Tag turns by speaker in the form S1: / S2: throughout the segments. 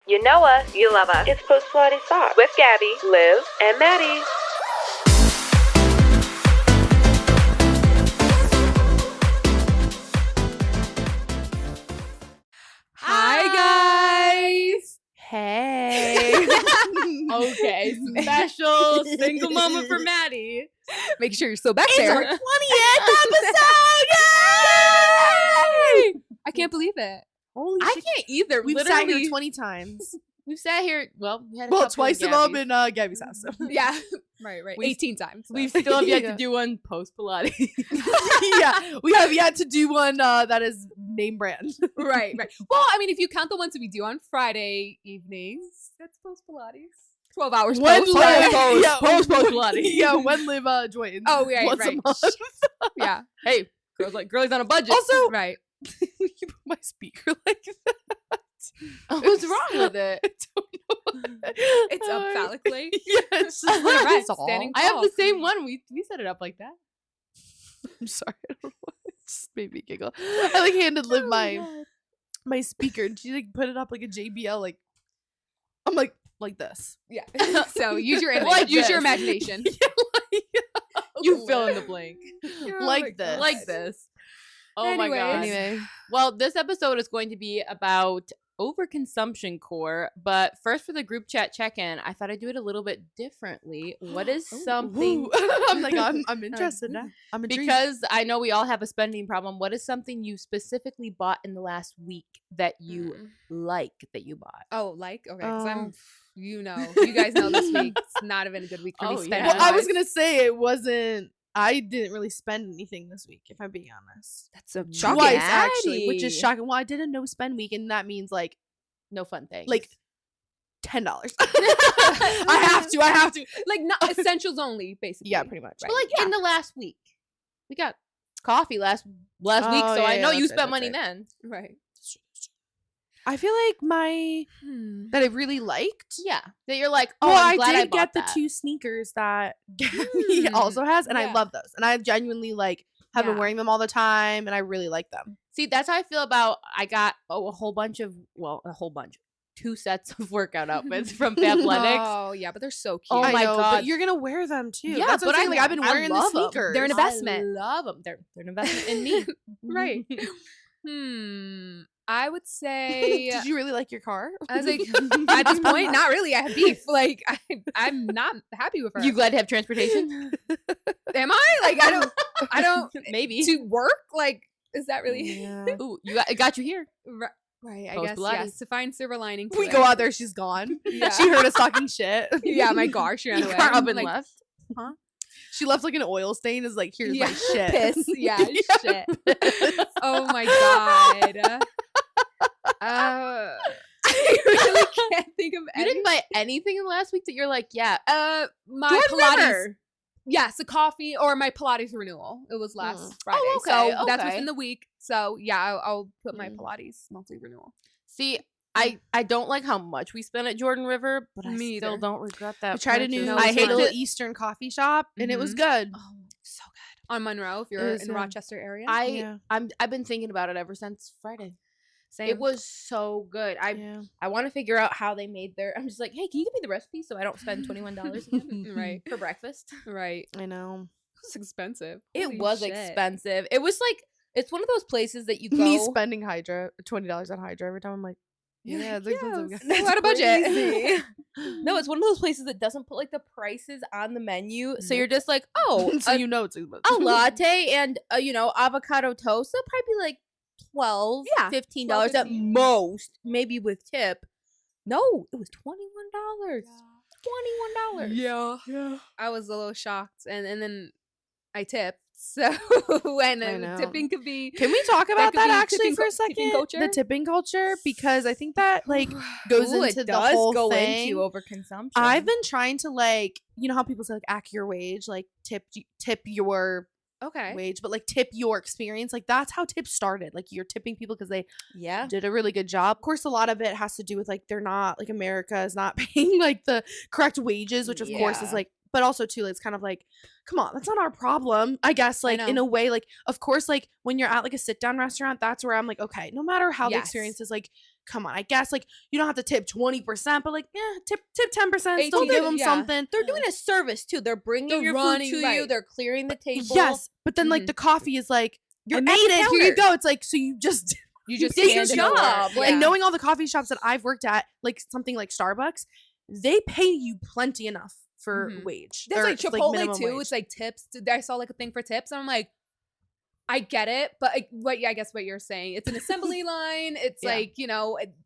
S1: You know us, you love us. It's Post Pilates Talk with Gabby, Liv, and Maddie.
S2: Hi guys.
S3: Hey.
S2: Okay, special single moment for Maddie.
S3: Make sure you're still back
S2: It's
S3: there.
S2: our 20th episode! Yay!
S3: I can't believe it.
S2: Holy I can't either.
S4: We've
S2: Literally,
S4: sat here 20 times.
S2: We've sat here. Well, we had a
S4: Well,
S2: couple
S4: twice
S2: of
S4: of them
S2: Gabbies.
S4: in Gabby's house. So.
S3: Yeah. Right.
S2: We-
S3: 18 times. So.
S2: We still have yet
S4: Yeah.
S2: to do one post Pilates.
S4: Yeah, we have yet to do one that is name brand.
S3: right. Well, I mean, if you count the ones that we do on Friday evenings, that's post Pilates. 12 hours
S4: When
S3: post.
S4: Liv-
S2: post, post
S4: when-
S2: Pilates.
S4: Yeah, when Liv joins.
S3: Oh, right,
S4: once
S3: right.
S4: a month.
S3: Yeah.
S2: Hey, girls on a budget.
S4: Also,
S3: Right.
S4: you put my speaker like that.
S2: what's wrong with it?
S4: I don't know.
S3: It's up phallically.
S4: Yeah, it's just like
S3: Right,
S4: this all.
S3: standing
S2: I have
S3: tall.
S2: the same one. We set it up like that.
S4: I'm sorry. I don't know why. It just made me giggle. I like handed Liv my speaker and she like put it up like a JBL. Like I'm like this.
S3: Yeah. So use your
S2: Like
S3: use your
S2: this.
S3: imagination.
S2: You fill in the blank.
S4: Like this.
S2: Like this. Oh my
S3: Anyways.
S2: god.
S4: Anyway,
S2: Well, this episode is going to be about overconsumption core, but first for the group chat check-in, I thought I'd do it a little bit differently. What is something
S4: Woo. I'm interested now. I'm intrigued.
S2: because I know we all have a spending problem. What is something you specifically bought in the last week that you like that you bought?
S3: Oh, like? Okay. Because
S4: Oh.
S3: you guys know this week. It's not even a good week for me
S2: Oh,
S3: spending.
S2: yeah.
S4: Well, I was gonna say it wasn't. I didn't really spend anything this week, if I'm being honest.
S3: That's a
S2: Shocking.
S4: Twice actually, which is
S2: Maddie.
S4: shocking. Well, I did a no spend week, and that means like
S2: No fun things.
S4: $10. I have to.
S3: like not essentials only, basically.
S4: Yeah, pretty much.
S2: but like in the last week. We got coffee last week,
S4: Oh,
S2: so
S4: yeah,
S2: I know
S4: yeah,
S2: you
S4: that's
S2: spent
S4: right,
S2: money
S4: that's
S2: then.
S3: Right.
S4: I feel like my that I really liked.
S2: Yeah. That you're like, oh,
S4: well,
S2: I'm glad
S4: I
S2: I
S4: did
S2: bought
S4: get
S2: that.
S4: the 2 sneakers that Gabby also has, and
S3: Yeah.
S4: I love those. And I genuinely like have been
S3: Yeah.
S4: wearing them all the time, and I really like them.
S2: See, that's how I feel about. I got a whole bunch, 2 sets of workout outfits from Fabletics.
S3: Oh yeah, but they're so cute.
S2: Oh
S4: I
S2: my
S4: know,
S2: God.
S4: but you're gonna wear them too.
S2: Yeah,
S4: That's what
S2: but
S4: I'm saying. Like I've been
S2: I
S4: wearing the
S2: love 'em.
S4: sneakers.
S3: They're an investment.
S2: I love them. They're an investment in me.
S3: Right. I would say
S4: Did you really like your car?
S3: I was like at this point, not really. I have beef. Like I'm not happy with her.
S2: You glad to have transportation?
S3: Am I? Like I don't
S2: Maybe.
S3: to work? Like is that really
S4: Yeah.
S2: Ooh, it got you here.
S3: right, I
S2: Post
S3: guess
S2: Pilates.
S3: yes. To find silver lining to
S4: We
S3: it.
S4: go out there, she's gone.
S3: Yeah.
S4: She heard us talking shit.
S3: Yeah, my car, she ran
S2: You
S3: away.
S2: car up and
S3: Like,
S2: left.
S4: She left like an oil stain. Is like, here's
S3: Yeah,
S4: my shit.
S3: piss. Yeah, shit. Oh my god. I really can't think of
S2: You
S3: any.
S2: didn't buy anything in the last week that you're like, yeah.
S3: My
S2: Do I
S3: Pilates.
S2: remember?
S3: Yes, a coffee or my Pilates renewal. It was last Friday.
S2: okay,
S3: So that's
S2: okay.
S3: within the week. So yeah, I'll put my
S4: Mm.
S3: Pilates monthly renewal.
S2: See, I don't like how much we spent at Jordan River, but I
S3: Me
S2: still
S3: either.
S2: don't regret that.
S4: I tried a new
S2: purchase.
S3: No,
S4: I
S3: it's
S4: hate
S3: fine.
S4: little Eastern coffee shop, and it was good.
S2: Oh, so good.
S3: On Monroe, if
S4: It
S3: you're
S4: was,
S3: in the Rochester area.
S4: Yeah.
S2: I've been thinking about it ever since Friday.
S3: Same.
S2: It was so good. I want to figure out how they made their. I'm just like, hey, can you give me the recipe so I don't spend $21 again
S3: right,
S2: for breakfast?
S3: right.
S4: I know.
S3: It's expensive.
S2: It
S3: Holy
S2: was
S3: shit.
S2: expensive. It was like it's one of those places that you go.
S4: Me spending $20 on Hydra every time. I'm like, yeah, it's expensive.
S3: Yes.
S4: guys.
S3: We're out of budget.
S2: crazy. No, it's one of those places that doesn't put like the prices on the menu, so
S4: Nope.
S2: you're just like, oh,
S4: so
S2: a,
S4: you know it's expensive.
S2: a latte and avocado toast. That'll probably be like $12,
S3: Yeah,
S2: $15 at
S3: $15.
S2: most, maybe with tip. No, it was $21. $21.
S3: Yeah. I was a little shocked, and then I tipped. So when
S4: I know.
S3: tipping could be
S4: Can we talk about
S3: could
S4: that
S3: be
S4: actually
S3: tipping
S4: for a
S3: tipping
S4: second?
S3: culture?
S4: The tipping culture, because I think that like goes
S2: Ooh,
S4: into
S2: it
S4: the
S2: does
S4: whole
S2: go
S4: thing.
S2: into overconsumption.
S4: I've been trying to like, you know how people say like act your wage, like tip your
S3: okay.
S4: wage, but like tip your experience. Like that's how tips started. Like you're tipping people because they
S2: yeah.
S4: did a really good job. Of course, a lot of it has to do with like they're not like America is not paying like the correct wages, which of course is
S3: Yeah.
S4: like, but also too, it's kind of like, come on, that's not our problem. I guess like in
S3: know.
S4: a way, like of course, like when you're at like a sit down restaurant, that's where I'm like, okay, no matter how the
S3: Yes.
S4: experience is, like come on, I guess like you don't have to tip 20%, but like tip 10%, still
S3: 18,
S4: give them
S3: yeah.
S4: something.
S5: They're doing a service too. They're bringing
S3: They're
S5: your
S3: running,
S5: food to you.
S3: right.
S5: They're clearing the table.
S4: Yes, but then like
S3: Mhm.
S4: the coffee is like you
S5: I
S4: ate
S5: made the
S4: it. Here you
S5: counter.
S4: go. It's like so you just
S3: You just
S4: did your
S3: hand it
S4: job.
S3: over.
S5: Like,
S4: And knowing all the coffee shops that I've worked at, like something like Starbucks, they pay you plenty enough for
S3: Mhm.
S4: wage.
S3: That's
S4: or
S3: like Chipotle
S4: minimum
S3: too.
S4: wage.
S3: It's like tips. I saw like a thing for tips, and I'm like, I get it, but I guess what you're saying, it's an assembly line. It's
S4: Yeah.
S3: like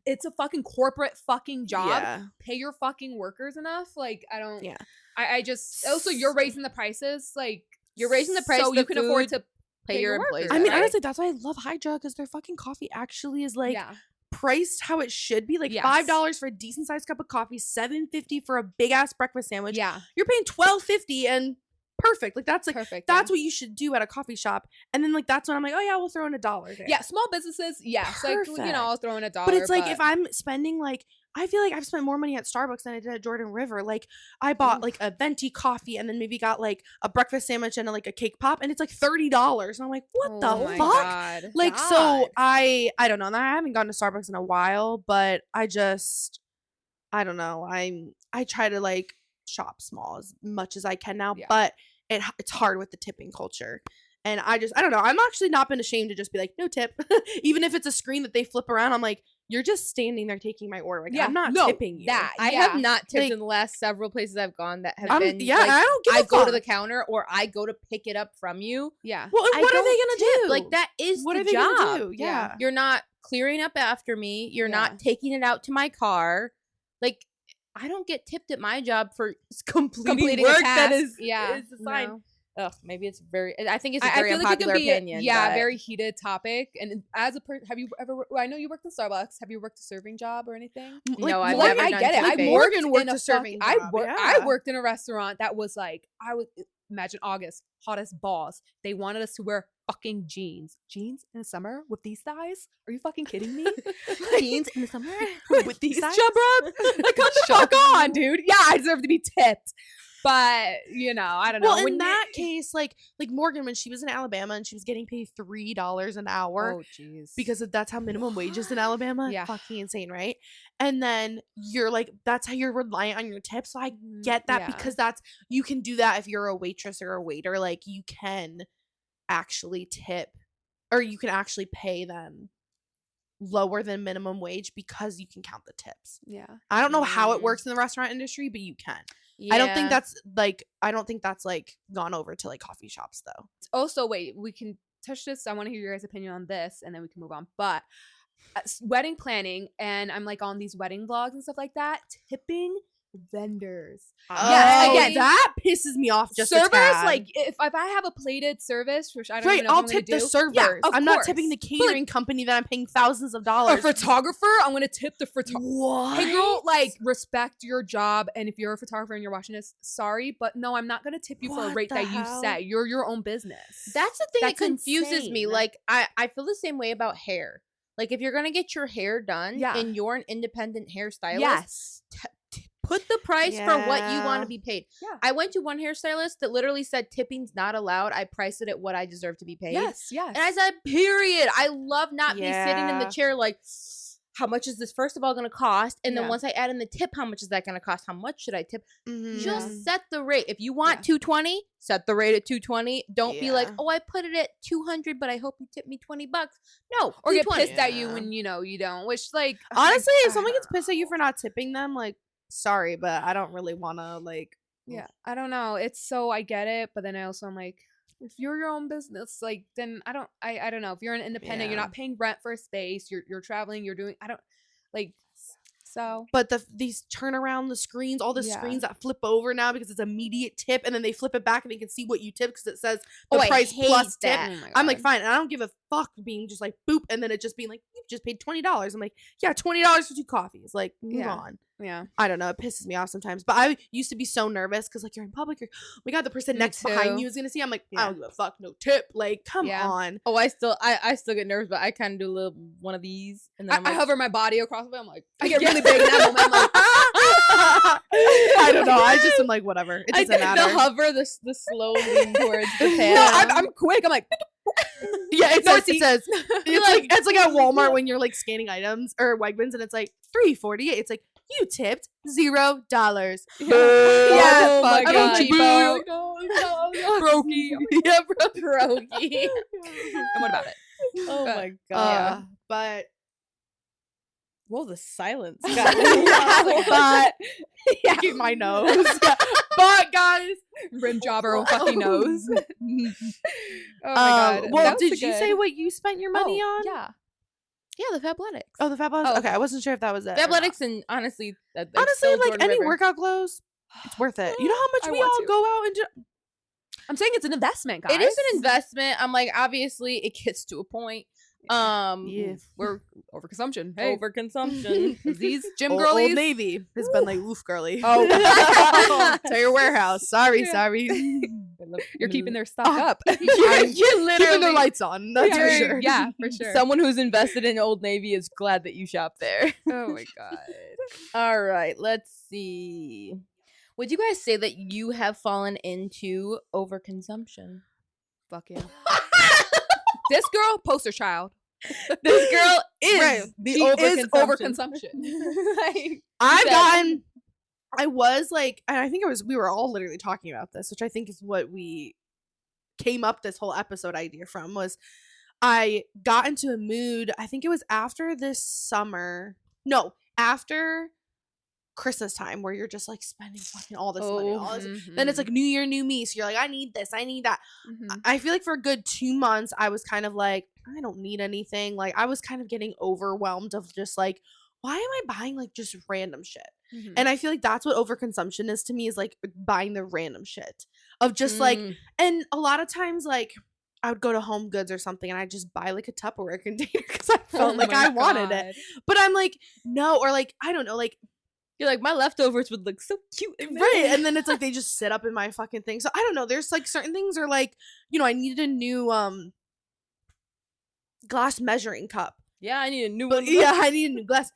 S3: it's a fucking corporate fucking job.
S4: Yeah.
S3: Pay your fucking workers enough. Like I don't.
S4: Yeah.
S3: I just also you're raising the prices. Like
S5: You're raising the price
S3: so
S5: of
S3: you
S5: the
S3: can afford
S5: food,
S3: to
S5: pay your employees.
S3: workers,
S4: I mean,
S3: right?
S4: honestly, that's why I love Hydra because their fucking coffee actually is like
S3: yeah.
S4: priced how it should be. Like
S3: Yes.
S4: $5 for a decent sized cup of coffee, $7.50 for a big ass breakfast sandwich.
S3: Yeah.
S4: You're paying $12.50 and perfect. Like that's like
S3: Perfect.
S4: that's what you should do at a coffee shop. And then like that's when I'm like, oh yeah, we'll throw in $1 there.
S3: Yeah, small businesses, yes. Like I'll throw in $1.
S4: But it's like if I'm spending like I feel like I've spent more money at Starbucks than I did at Jordan River. Like I bought like a venti coffee and then maybe got like a breakfast sandwich and like a cake pop and it's like $30. And I'm like, what the
S3: my
S4: fuck?
S3: God.
S4: Like so
S3: God.
S4: I don't know. I haven't gone to Starbucks in a while, but I don't know. I try to like shop small as much as I can now,
S3: Yeah.
S4: but it's hard with the tipping culture. And I don't know. I'm actually not been ashamed to just be like, no tip. Even if it's a screen that they flip around, I'm like, you're just standing there taking my order. Like,
S3: Yeah,
S4: I'm not
S3: no,
S4: tipping you.
S3: that-
S5: I
S3: Yeah.
S5: have not tipped
S4: Like-
S5: in the last several places I've gone that have
S4: I'm,
S5: been.
S4: yeah,
S5: like,
S4: I don't give
S5: I
S4: a
S5: go to
S4: fuck.
S5: the counter or I go to pick it up from you.
S3: Yeah.
S4: Well, and
S5: I
S4: what are
S5: don't
S4: they gonna
S5: tip.
S4: do?
S5: Like that is
S4: What
S5: the
S4: are they
S5: job.
S4: gonna do?
S3: Yeah.
S4: Yeah.
S5: You're not clearing up after me. You're
S3: Yeah.
S5: not taking it out to my car. Like I don't get tipped at my job for completing
S3: a
S5: work that
S3: task.
S5: is
S3: Yeah.
S5: is assigned.
S3: No.
S5: Ugh, maybe it's very. I think it's a
S3: I
S5: very
S3: feel like it
S5: unpopular
S3: can be
S5: opinion.
S3: a
S5: but
S3: very heated topic. And as a person, have you ever? Well, I know you worked in Starbucks. Have you worked a serving job or anything?
S5: No, I've
S3: Like,
S5: never
S3: I
S5: done
S3: get it. I
S5: tipping.
S3: worked
S4: Morgan worked
S3: in a
S4: a serving
S3: fucking-
S4: job,
S3: I
S4: yeah.
S3: worked in a restaurant that was like imagine August, hottest balls. They wanted us to wear fucking jeans in the summer with these thighs. Are you fucking kidding me?
S5: Jeans in the summer
S4: with these
S3: Chub
S4: thighs?
S3: rub? Like, come the fuck on, dude. Yeah, I deserve to be tipped. But I don't know.
S4: Well,
S3: When
S4: in
S3: you-
S4: that case, like Morgan, when she was in Alabama and she was getting paid $3 an hour
S3: oh jeez,
S4: because that's how minimum wage is in Alabama.
S3: Yeah.
S4: Fucking insane, right? And then you're like, that's how you're reliant on your tips. So I get that
S3: Yeah.
S4: because you can do that if you're a waitress or a waiter. Like you can actually tip or you can actually pay them lower than minimum wage because you can count the tips.
S3: yeah.
S4: I don't know how it
S5: Mm.
S4: works in the restaurant industry, but you can. I don't think
S5: Yeah.
S4: that's like gone over to like coffee shops though.
S3: Also, wait, we can touch this. I want to hear your guys' opinion on this, and then we can move on. But wedding planning, and I'm like on these wedding vlogs and stuff like that. Tipping vendors.
S4: Yeah,
S3: again,
S4: that pisses me off. Just a
S3: servers,
S4: tad.
S3: like if I have a plated service, which I don't
S4: right,
S3: even know if
S4: I'll
S3: I'm gonna
S4: tip the
S3: do.
S4: servers.
S3: Yeah, of
S4: I'm not
S3: course.
S4: tipping the
S3: But, like,
S4: catering company that I'm paying thousands of
S3: a
S4: dollars.
S3: photographer, I'm gonna tip the photographer.
S4: What?
S3: Hey girl, like respect your job, and if you're a photographer and you're watching this, sorry, but no, I'm not gonna tip you for a
S4: What
S3: rate
S4: the
S3: that
S4: hell?
S3: you set. You're your own business.
S5: That's the thing
S3: That's
S5: that confuses me.
S3: insane.
S5: Like I feel the same way about hair. Like if you're gonna get your hair done
S3: Yeah.
S5: and you're an independent hairstylist,
S3: yes,
S5: put the price for what you want
S4: Yeah.
S5: to be paid.
S3: Yeah.
S5: I went to one hairstylist that literally said tipping's not allowed. I priced it at what I deserve to be paid.
S3: yes.
S5: And I said, period. I love not be sitting in the
S4: Yeah.
S5: chair like, how much is this first of all going to cost? And then
S3: Yeah.
S5: once I add in the tip, how much is that going to cost? How much should I tip?
S4: Mhm.
S5: Just set the rate. If you want
S3: Yeah.
S5: 220, set the rate at 220. Don't be like,
S4: Yeah.
S5: oh, I put it at 200, but I hope you tip me $20. No,
S3: or get
S5: 220.
S3: pissed at you
S4: Yeah.
S3: when you don't. Which like
S4: Honestly, if
S3: I
S4: someone
S3: don't
S4: gets pissed at you for not tipping them, like, sorry, but I don't really want to like.
S3: Yeah, I don't know. It's so I get it, but then I also am like, if you're your own business, like then I don't know. If you're an independent, you're
S4: Yeah.
S3: not paying rent for a space. You're traveling. You're doing. I don't like. So
S4: But these turn around the screens, all the
S3: Yeah.
S4: screens that flip over now because it's immediate tip, and then they flip it back and they can see what you tip because it says the
S5: Oh, I
S4: price
S5: hate
S4: plus tip.
S5: that.
S3: oh my
S4: I'm like,
S3: God.
S4: fine, and I don't give a fuck being just like boop, and then it just being like, you just paid $20. I'm like, yeah, $20 for 2 coffees. Like, move
S3: Yeah.
S4: on.
S3: Yeah.
S4: I don't know. It pisses me off sometimes. But I used to be so nervous because like you're in public. Oh my god, the person
S3: Me
S4: next behind
S3: too.
S4: you is gonna see. I'm like,
S3: Yeah.
S4: I don't give a fuck. No tip. Like, come
S3: Yeah.
S4: on.
S5: Oh, I still get nervous, but I kind of do a little one of these, and then I'm
S3: I
S5: like,
S3: hover my body across of it. I'm like, I get
S5: Yeah.
S3: really big in that moment. I'm like,
S4: I don't know. I just am like, whatever. It
S5: I
S4: doesn't
S5: did
S4: matter.
S5: the hover, the slow lean towards the pan.
S3: no, I'm quick. I'm like,
S4: Yeah, it
S3: No,
S4: says, it says it's like at Walmart when you're like scanning items or Wegmans and it's like $3.48. It's like you tipped $0.
S3: Yeah,
S2: my
S3: fucking
S2: God.
S3: cheapo.
S2: Brokey.
S4: Yeah, bro.
S2: Brokey.
S3: And what about it?
S2: Oh
S3: But-
S2: my god.
S4: But
S2: Whoa, the silence.
S4: but yeah, my nose. But guys,
S3: Rim job our own fucking nose. Oh my god.
S4: well,
S3: That was
S4: did you
S3: good.
S4: say what you spent your money on?
S3: Yeah.
S2: Yeah, the Fabletics.
S4: Oh, the Fabletics.
S3: Oh,
S4: Okay, I wasn't sure if that was it. or not.
S2: Fabletics and honestly,
S4: Honestly,
S2: still
S4: like
S2: Jordan
S4: any
S2: River.
S4: workout clothes, it's worth it. You know how much
S3: I
S4: we
S3: want
S4: all
S3: to.
S4: go out and do.
S3: I'm saying it's an investment, guys.
S2: It is an investment. I'm like, obviously, it gets to a point.
S4: Yeah.
S3: We're overconsumption. Hey,
S2: Overconsumption.
S3: these gym
S4: Old
S3: girlies.
S4: Navy has been like, oof, girly.
S3: Oh.
S4: to your warehouse. Sorry,
S3: Yeah.
S4: sorry.
S3: You're keeping their stock up.
S4: you're
S2: You're literally
S4: keeping the lights on. That's for
S3: You're-
S4: sure.
S3: Yeah, for sure.
S2: Someone who's invested in Old Navy is glad that you shop there.
S3: Oh my god.
S2: All right, let's see. Would you guys say that you have fallen into overconsumption?
S3: Fuck yeah. This girl, poster child.
S2: This girl is
S4: Right.
S2: the
S3: She is
S2: overconsumption.
S3: overconsumption. Like,
S4: I've
S2: said-
S4: gotten. I was like, and I think it was. We were all literally talking about this, which I think is what we came up this whole episode idea from. Was I got into a mood? I think it was after this summer. No, after Christmas time, where you're just like spending fucking all this money. All this. Then it's like New Year, new me. So you're like, I need this, I need that.
S3: Mhm.
S4: I feel like for a good 2 months, I was kind of like, I don't need anything. Like, I was kind of getting overwhelmed of just like, why am I buying like just random shit?
S3: Mhm.
S4: And I feel like that's what overconsumption is to me, is like buying the random shit of just like,
S2: Mm.
S4: and a lot of times, like, I would go to Home Goods or something and I just buy like a Tupperware container because I felt
S3: Oh
S4: like
S3: my
S4: I wanted it.
S3: God.
S4: But I'm like, no, or like, I don't know, like,
S2: You're like, my leftovers would look so cute. in
S4: right.
S2: there."
S4: And then it's like they just sit up in my fucking thing. So I don't know. There's like certain things are like, you know, I needed a new glass measuring cup.
S2: Yeah, I need a new
S4: But
S2: one.
S4: yeah, I need a new glass.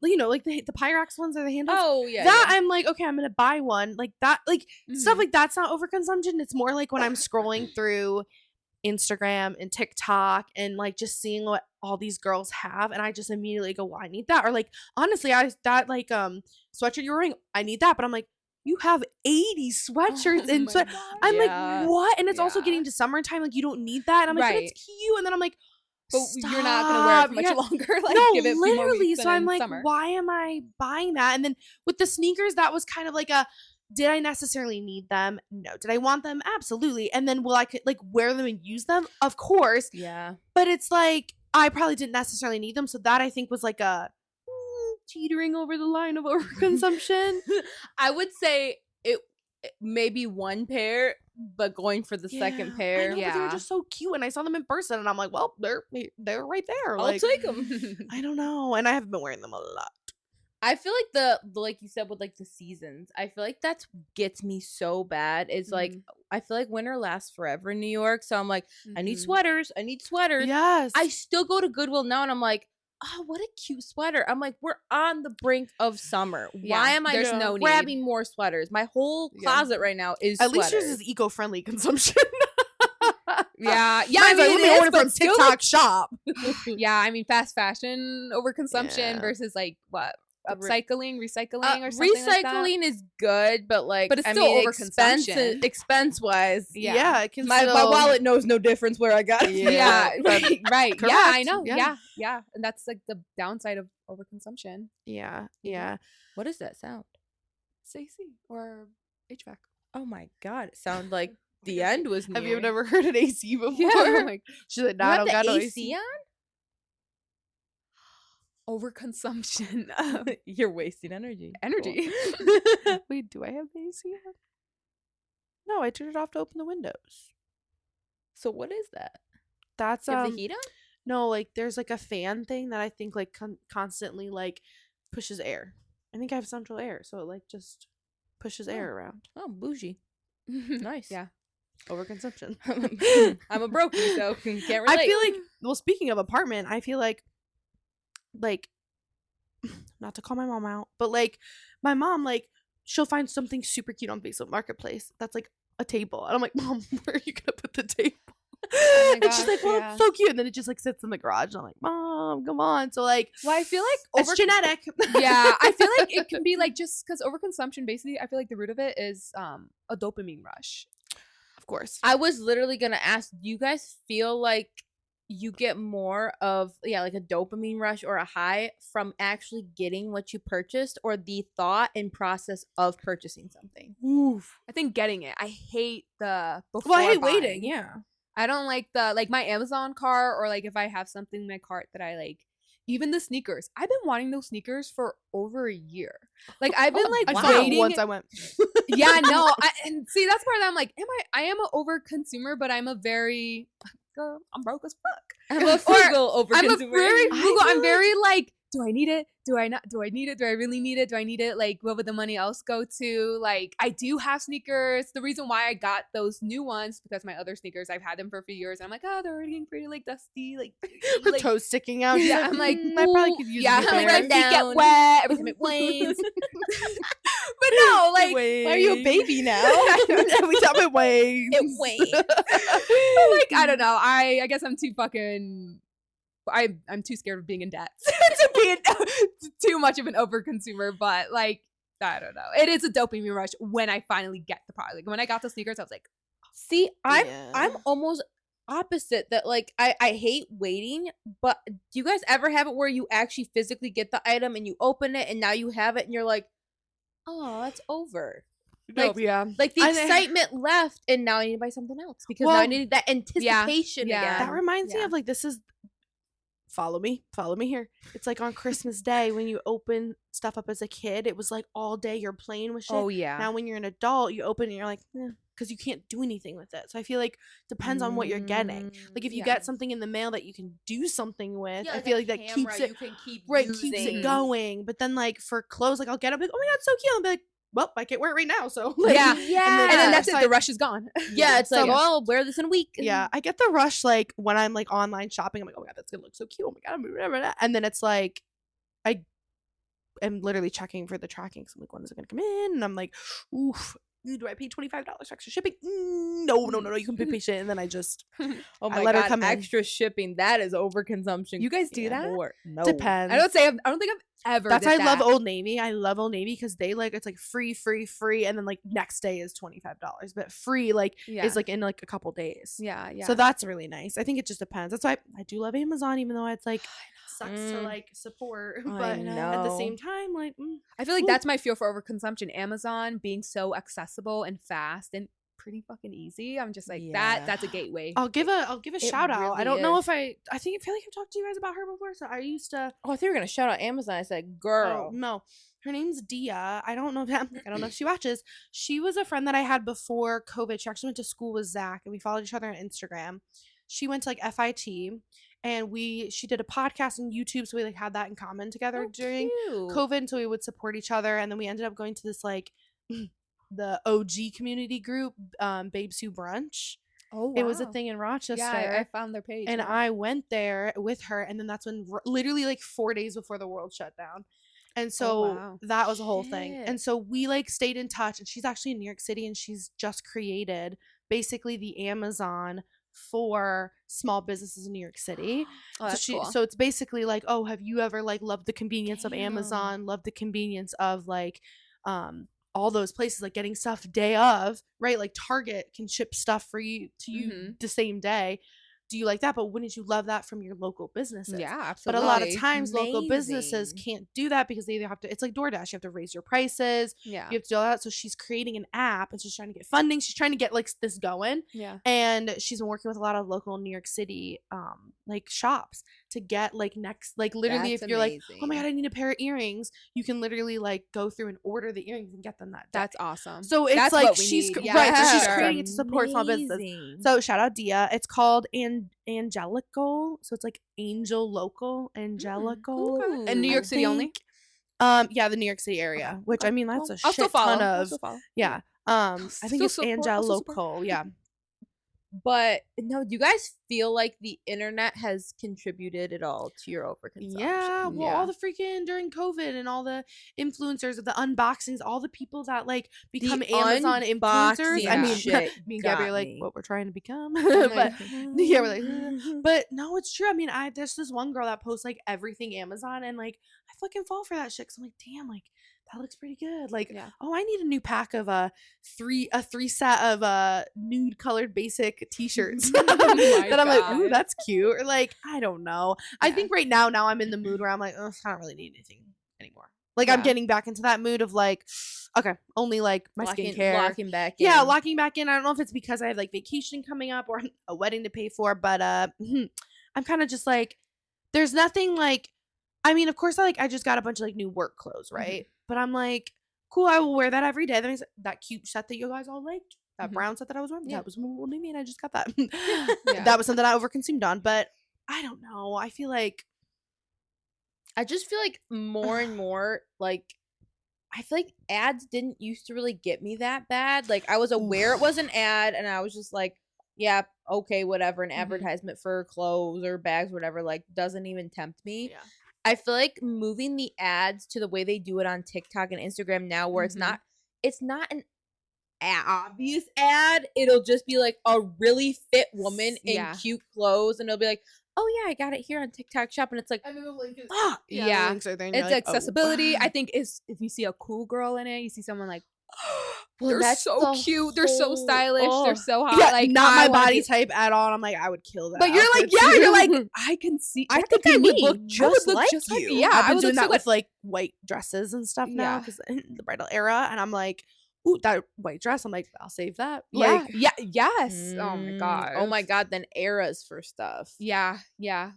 S4: You know, like the Pyrex ones or the handles.
S2: Oh yeah.
S4: that
S2: yeah.
S4: I'm like, okay, I'm gonna buy one. Like that, like stuff
S3: Mhm.
S4: like that's not overconsumption. It's more like when I'm scrolling through Instagram and TikTok and like just seeing what all these girls have, and I just immediately go, well, I need that. Or like honestly, that like sweatshirt you're wearing, I need that. But I'm like, you have 80 sweatshirts
S3: Oh
S4: and
S3: my
S4: sweat.
S3: God.
S4: I'm
S2: Yeah.
S4: like, what? And it's also
S3: Yeah.
S4: getting to summertime, like you don't need that. And I'm like, but it's cute. And then I'm like,
S3: But you're not gonna wear it for much
S4: Yeah.
S3: longer. Like,
S4: No,
S3: give it a few more
S4: literally.
S3: weeks
S4: So
S3: and
S4: I'm
S3: then
S4: like,
S3: summer.
S4: why am I buying that? And then with the sneakers, that was kind of like a, did I necessarily need them? No. Did I want them? Absolutely. And then will I could like wear them and use them? Of course.
S2: Yeah.
S4: But it's like I probably didn't necessarily need them. So that I think was like a teetering over the line of overconsumption.
S2: I would say it maybe one pair, but going for the second
S4: I
S2: pair.
S4: know, but they were
S3: Yeah.
S4: just so cute, and I saw them in person, and I'm like, well, they're right there.
S2: I'll
S4: Like,
S2: take them.
S4: I don't know, and I haven't been wearing them a lot.
S2: I feel like the like you said with like the seasons. I feel like that's gets me so bad. It's like
S3: Mhm.
S2: I feel like winter lasts forever in New York, so I'm like, I need
S3: Mhm.
S2: sweaters. I need sweaters.
S4: Yes,
S2: I still go to Goodwill now, and I'm like, oh, what a cute sweater. I'm like, we're on the brink of summer. Why
S3: Yeah,
S2: am I
S3: there's no need.
S2: grabbing more sweaters? My whole
S4: Yeah.
S2: closet right now is
S4: at least yours
S2: sweaters.
S4: is eco-friendly consumption.
S3: Yeah, yeah.
S4: Mine's like,
S3: it
S4: let me
S3: is,
S4: order
S3: but
S4: from
S3: still,
S4: TikTok Shop.
S3: Yeah, I mean, fast fashion overconsumption
S4: Yeah.
S3: versus like what
S2: The re-
S3: upcycling, recycling, or something like that.
S2: Recycling is good, but like,
S3: But it's
S2: I
S3: still
S2: mean,
S3: overconsumption.
S2: Expense wise,
S3: Yeah.
S4: It can
S2: my
S4: still-
S2: wallet knows no difference where I got it.
S3: Yeah, right, right. Yeah, I
S4: Correct,
S3: know.
S4: yeah.
S3: Yeah, and that's like the downside of overconsumption.
S4: Yeah.
S2: What is that sound?
S3: It's AC or HVAC.
S2: Oh my god! It sounded like the end was near.
S4: Have you ever heard an AC before?
S3: Yeah, like
S4: She's like,
S2: You
S4: nah, I
S2: have
S4: don't
S2: the
S4: got no
S2: AC
S4: AC.
S3: overconsumption of
S2: on? You're wasting energy.
S3: energy.
S4: Wait, do I have the AC on? No, I turned it off to open the windows.
S2: So what is that?
S4: That's
S2: You have the heat on?
S4: no, like there's like a fan thing that I think like constantly like pushes air. I think I have central air, so it like just pushes air around.
S2: Oh, bougie. Nice.
S3: Yeah.
S4: Overconsumption.
S2: I'm a brokey, so can't relate.
S4: I feel like, well, speaking of apartment, I feel like not to call my mom out, but like my mom, like she'll find something super cute on Facebook Marketplace that's like a table, and I'm like, Mom, where are you gonna put the table?
S3: my
S4: And she's like,
S3: gosh,
S4: well,
S3: yeah.
S4: it's so cute. And then it just like sits in the garage. And I'm like, Mom, come on. So like,
S3: Well, I feel like
S4: it's genetic.
S3: yeah, I feel like it can be like just because overconsumption. Basically, I feel like the root of it is a dopamine rush.
S4: Of course.
S5: I was literally gonna ask, do you guys feel like you get more of like a dopamine rush or a high from actually getting what you purchased, or the thought and process of purchasing something?
S4: Oof.
S3: I think getting it. I hate the before.
S4: Well, I hate
S3: buying.
S4: waiting. Yeah.
S3: I don't like the like my Amazon cart, or like if I have something in my cart that I like. Even the sneakers. I've been wanting those sneakers for over a year. Like I've been like
S4: I saw it
S3: waiting.
S4: once I went.
S3: Yeah, no. And see, that's part that I'm like, I am an over consumer, but I'm a very girl. I'm broke as fuck.
S5: I'm a frugal over
S3: I'm a
S5: consumer.
S3: very frugal. I'm very like, do I need it? Do I not? Do I need it? Do I really need it? Do I need it? Like, what would the money else go to? Like, I do have sneakers. The reason why I got those new ones because my other sneakers, I've had them for a few years, and I'm like, oh, they're already getting pretty like dusty, like,
S4: Her
S3: like
S4: toes sticking out. She's
S3: yeah. I'm like,
S4: I probably
S3: ooh,
S4: could use
S3: yeah.
S4: a new
S3: My
S4: pair."
S3: feet get wet every time it rains. But no, like,
S4: Why are you a baby now? Every time it waves.
S5: It waves.
S3: but like, I don't know. I guess I'm too fucking. I'm too scared of being in debt to be too much of an overconsumer. But like, I don't know. It is a dopamine rush when I finally get the product. Like when I got the sneakers, I was like,
S5: See, I'm
S4: Yeah.
S5: almost opposite that. Like I hate waiting, but do you guys ever have it where you actually physically get the item and you open it and now you have it and you're like, oh, it's over. Like,
S3: yeah,
S5: like the
S4: I-
S5: excitement left and now I need to buy something else because now I
S4: Well,
S5: need that anticipation
S3: yeah.
S5: again.
S4: That reminds me
S3: Yeah.
S4: of like this is follow me here. It's like on Christmas Day when you open stuff up as a kid, it was like all day you're playing with shit.
S3: oh yeah.
S4: Now when you're an adult, you open it and you're like, because you can't do anything with it. So I feel like depends on what you're getting. Like if you
S3: Yeah.
S4: get something in the mail that you can do something with,
S5: Yeah,
S4: I
S5: like
S4: feel
S5: a
S4: like that
S5: camera
S4: keeps it
S5: you can keep
S4: keeps
S5: using.
S4: it going. But then like for clothes, like I'll get up like, oh my god, so cute. I'll be like, well, I can't wear it right now. So like,
S3: Yeah.
S5: Yeah.
S3: And then that's
S4: so
S3: it. The rush is gone.
S5: Yeah, it's
S4: So-
S5: like, oh, I'll wear this in a week.
S4: Yeah, I get the rush like when I'm like online shopping. I'm like, oh my god, that's gonna look so cute. Oh my god, whatever. And then it's like, I am literally checking for the tracking. So I'm like, when is it gonna come in? And I'm like, oof, do I pay $25 for extra shipping? No, you can be patient. And then I just
S5: Oh
S4: I
S5: my
S4: let her
S5: god,
S4: come in.
S5: extra shipping. That is overconsumption.
S3: You guys do that?
S5: No.
S4: depends.
S3: I don't think I've ever.
S4: That's
S3: did
S4: why I love
S3: that.
S4: Old Navy. I love Old Navy because they like it's like free, and then like next day is $25, but free like
S3: Yeah.
S4: is like in like a couple days.
S3: Yeah.
S4: So that's really nice. I think it just depends. That's why I do love Amazon, even though it's like sucks to
S5: Mm.
S4: like support,
S5: I
S4: but at the
S5: know.
S4: same time, like
S3: I feel like
S4: Ooh.
S3: that's my fear for overconsumption. Amazon being so accessible and fast and pretty fucking easy. I'm just like
S5: Yeah.
S3: that's a gateway.
S4: I'll give a
S3: It
S4: shout out. I
S3: really
S4: don't know
S3: is.
S4: if I feel like I've talked to you guys about her before. So I used to.
S5: Oh, I thought you were gonna shout out Amazon. I said,
S4: Oh,
S5: girl.
S4: no, her name's Dia. I don't know if I don't know if she watches. She was a friend that I had before COVID. She actually went to school with Zach, and we followed each other on Instagram. She went to like FIT, and she did a podcast on YouTube, so we like had that in common together
S5: Oh,
S4: during
S5: cute.
S4: COVID, so we would support each other. And then we ended up going to this like the OG community group, Babes Who Brunch.
S3: Oh,
S4: It was a thing in Rochester.
S3: Yeah, I found their page.
S4: And
S3: yeah.
S4: I went there with her, and then that's when literally like 4 days before the world shut down. And so
S3: wow.
S4: that was a whole thing.
S5: Shit.
S4: And so we like stayed in touch, and she's actually in New York City, and she's just created basically the Amazon for small businesses in New York City.
S3: Oh, that's cool.
S4: So it's basically like, oh, have you ever like loved the convenience of
S5: Damn.
S4: Amazon, loved the convenience of like all those places, like getting stuff day of, right? Like Target can ship stuff for you to you
S3: Mhm.
S4: the same day. Do you like that? But wouldn't you love that from your local businesses?
S3: Yeah,
S4: But
S3: absolutely.
S4: a lot of times local businesses
S5: Amazing.
S4: can't do that because they either have to, it's like DoorDash, you have to raise your prices,
S3: Yeah.
S4: you have to do all that. So she's creating an app, and she's trying to get funding. She's trying to get like this going.
S3: Yeah.
S4: And she's been working with a lot of local New York City like shops to get like literally
S5: That's
S4: if you're like, oh my
S5: amazing.
S4: god, I need a pair of earrings, you can literally like go through and order the earrings and get them that day.
S3: That's awesome.
S4: So it's
S3: That's
S4: like
S3: what we
S4: she's
S3: need.
S4: right, so she's
S3: Yeah.
S4: creating it to support small businesses.
S5: Amazing.
S4: So shout out Dia. It's called Angelical. So it's like Angel Local, Angelical.
S3: Okay. In New
S4: I
S3: York City only?
S4: think. Yeah, the New York City area, which I mean that's
S3: Cool.
S4: a
S3: I'll still
S4: shit ton
S3: follow. I'll
S4: of
S3: still follow.
S4: yeah. I think
S3: Still
S4: it's
S3: support,
S4: Angel
S3: also support.
S4: Local. Yeah.
S5: But no, do you guys feel like the internet has contributed at all to your overconsumption?
S4: Yeah, well, all the freaking during COVID and all the influencers of the unboxings, all the people that like become Amazon influencers. I
S5: unboxing
S4: mean,
S5: shit
S4: me and Gabby are
S5: got
S4: like
S5: me.
S4: what we're trying to become,
S5: I'm
S4: but
S5: like,
S4: yeah, we're like, but no, it's true. I mean, there's this one girl that posts like everything Amazon, and like I fucking fall for that shit. Cause I'm like, damn, like that looks pretty good. Like, oh, I need a new pack of three set of nude colored basic t-shirts.
S3: my
S4: that I'm like, ooh,
S3: God.
S4: that's cute. Or like, I don't know. I think right now I'm in the mood where I'm like, oh, I don't really need anything anymore. Like I'm
S3: Yeah.
S4: getting back into that mood of like, okay, only like my skincare.
S5: locking back in.
S4: Yeah, locking back in. I don't know if it's because I have like vacation coming up or a wedding to pay for, but I'm kind of just like, there's nothing like, I mean, of course, I just got a bunch of like new work clothes, right? But I'm like, cool, I will wear that every day. That means that cute set that you guys all liked, that brown set that I was wearing, that was what I mean. I just got that. That was something I overconsumed on, but I don't know. I feel like
S5: I just feel like more and more like I feel like ads didn't used to really get me that bad. Like I was aware it was an ad and I was just like, yeah, okay, whatever, an advertisement for clothes or bags, whatever, like doesn't even tempt me.
S4: Yeah.
S5: I feel like moving the ads to the way they do it on TikTok and Instagram now where it's not an obvious ad. It'll just be like a really fit woman in cute clothes and it'll be like, oh yeah, I got it here on TikTok Shop, and it's like,
S4: and then the link is
S3: yeah.
S4: the links are there and you're
S3: It's
S4: like, oh,
S3: accessibility.
S4: wow.
S3: I think is if you see a cool girl in it, you see someone like
S5: well,
S3: they're
S5: that's
S3: so
S5: the
S3: cute, they're so
S5: whole-
S3: stylish, they're
S5: oh.
S3: so hot.
S4: Yeah,
S3: like
S4: not
S3: I
S4: my
S3: wanna
S4: body
S3: be-
S4: type at all. And I'm like, I would kill that.
S3: But you're like,
S4: outfit
S3: yeah,
S4: too.
S3: you're like, I can see.
S4: I
S3: that
S4: think
S3: could
S4: I
S3: be
S4: would
S3: me.
S4: look
S3: I would
S4: just
S3: look
S4: like
S3: just
S4: you.
S3: Yeah,
S4: I've
S3: I
S4: been
S3: would
S4: doing
S3: look so
S4: that with
S3: good.
S4: like white dresses and stuff now
S3: Yeah.
S4: because the bridal era, and I'm like, ooh, that white dress. I'm like, I'll save that.
S3: Yeah,
S4: Like,
S3: yes. Oh my god.
S5: Oh my god, then eras for stuff.
S3: Yeah.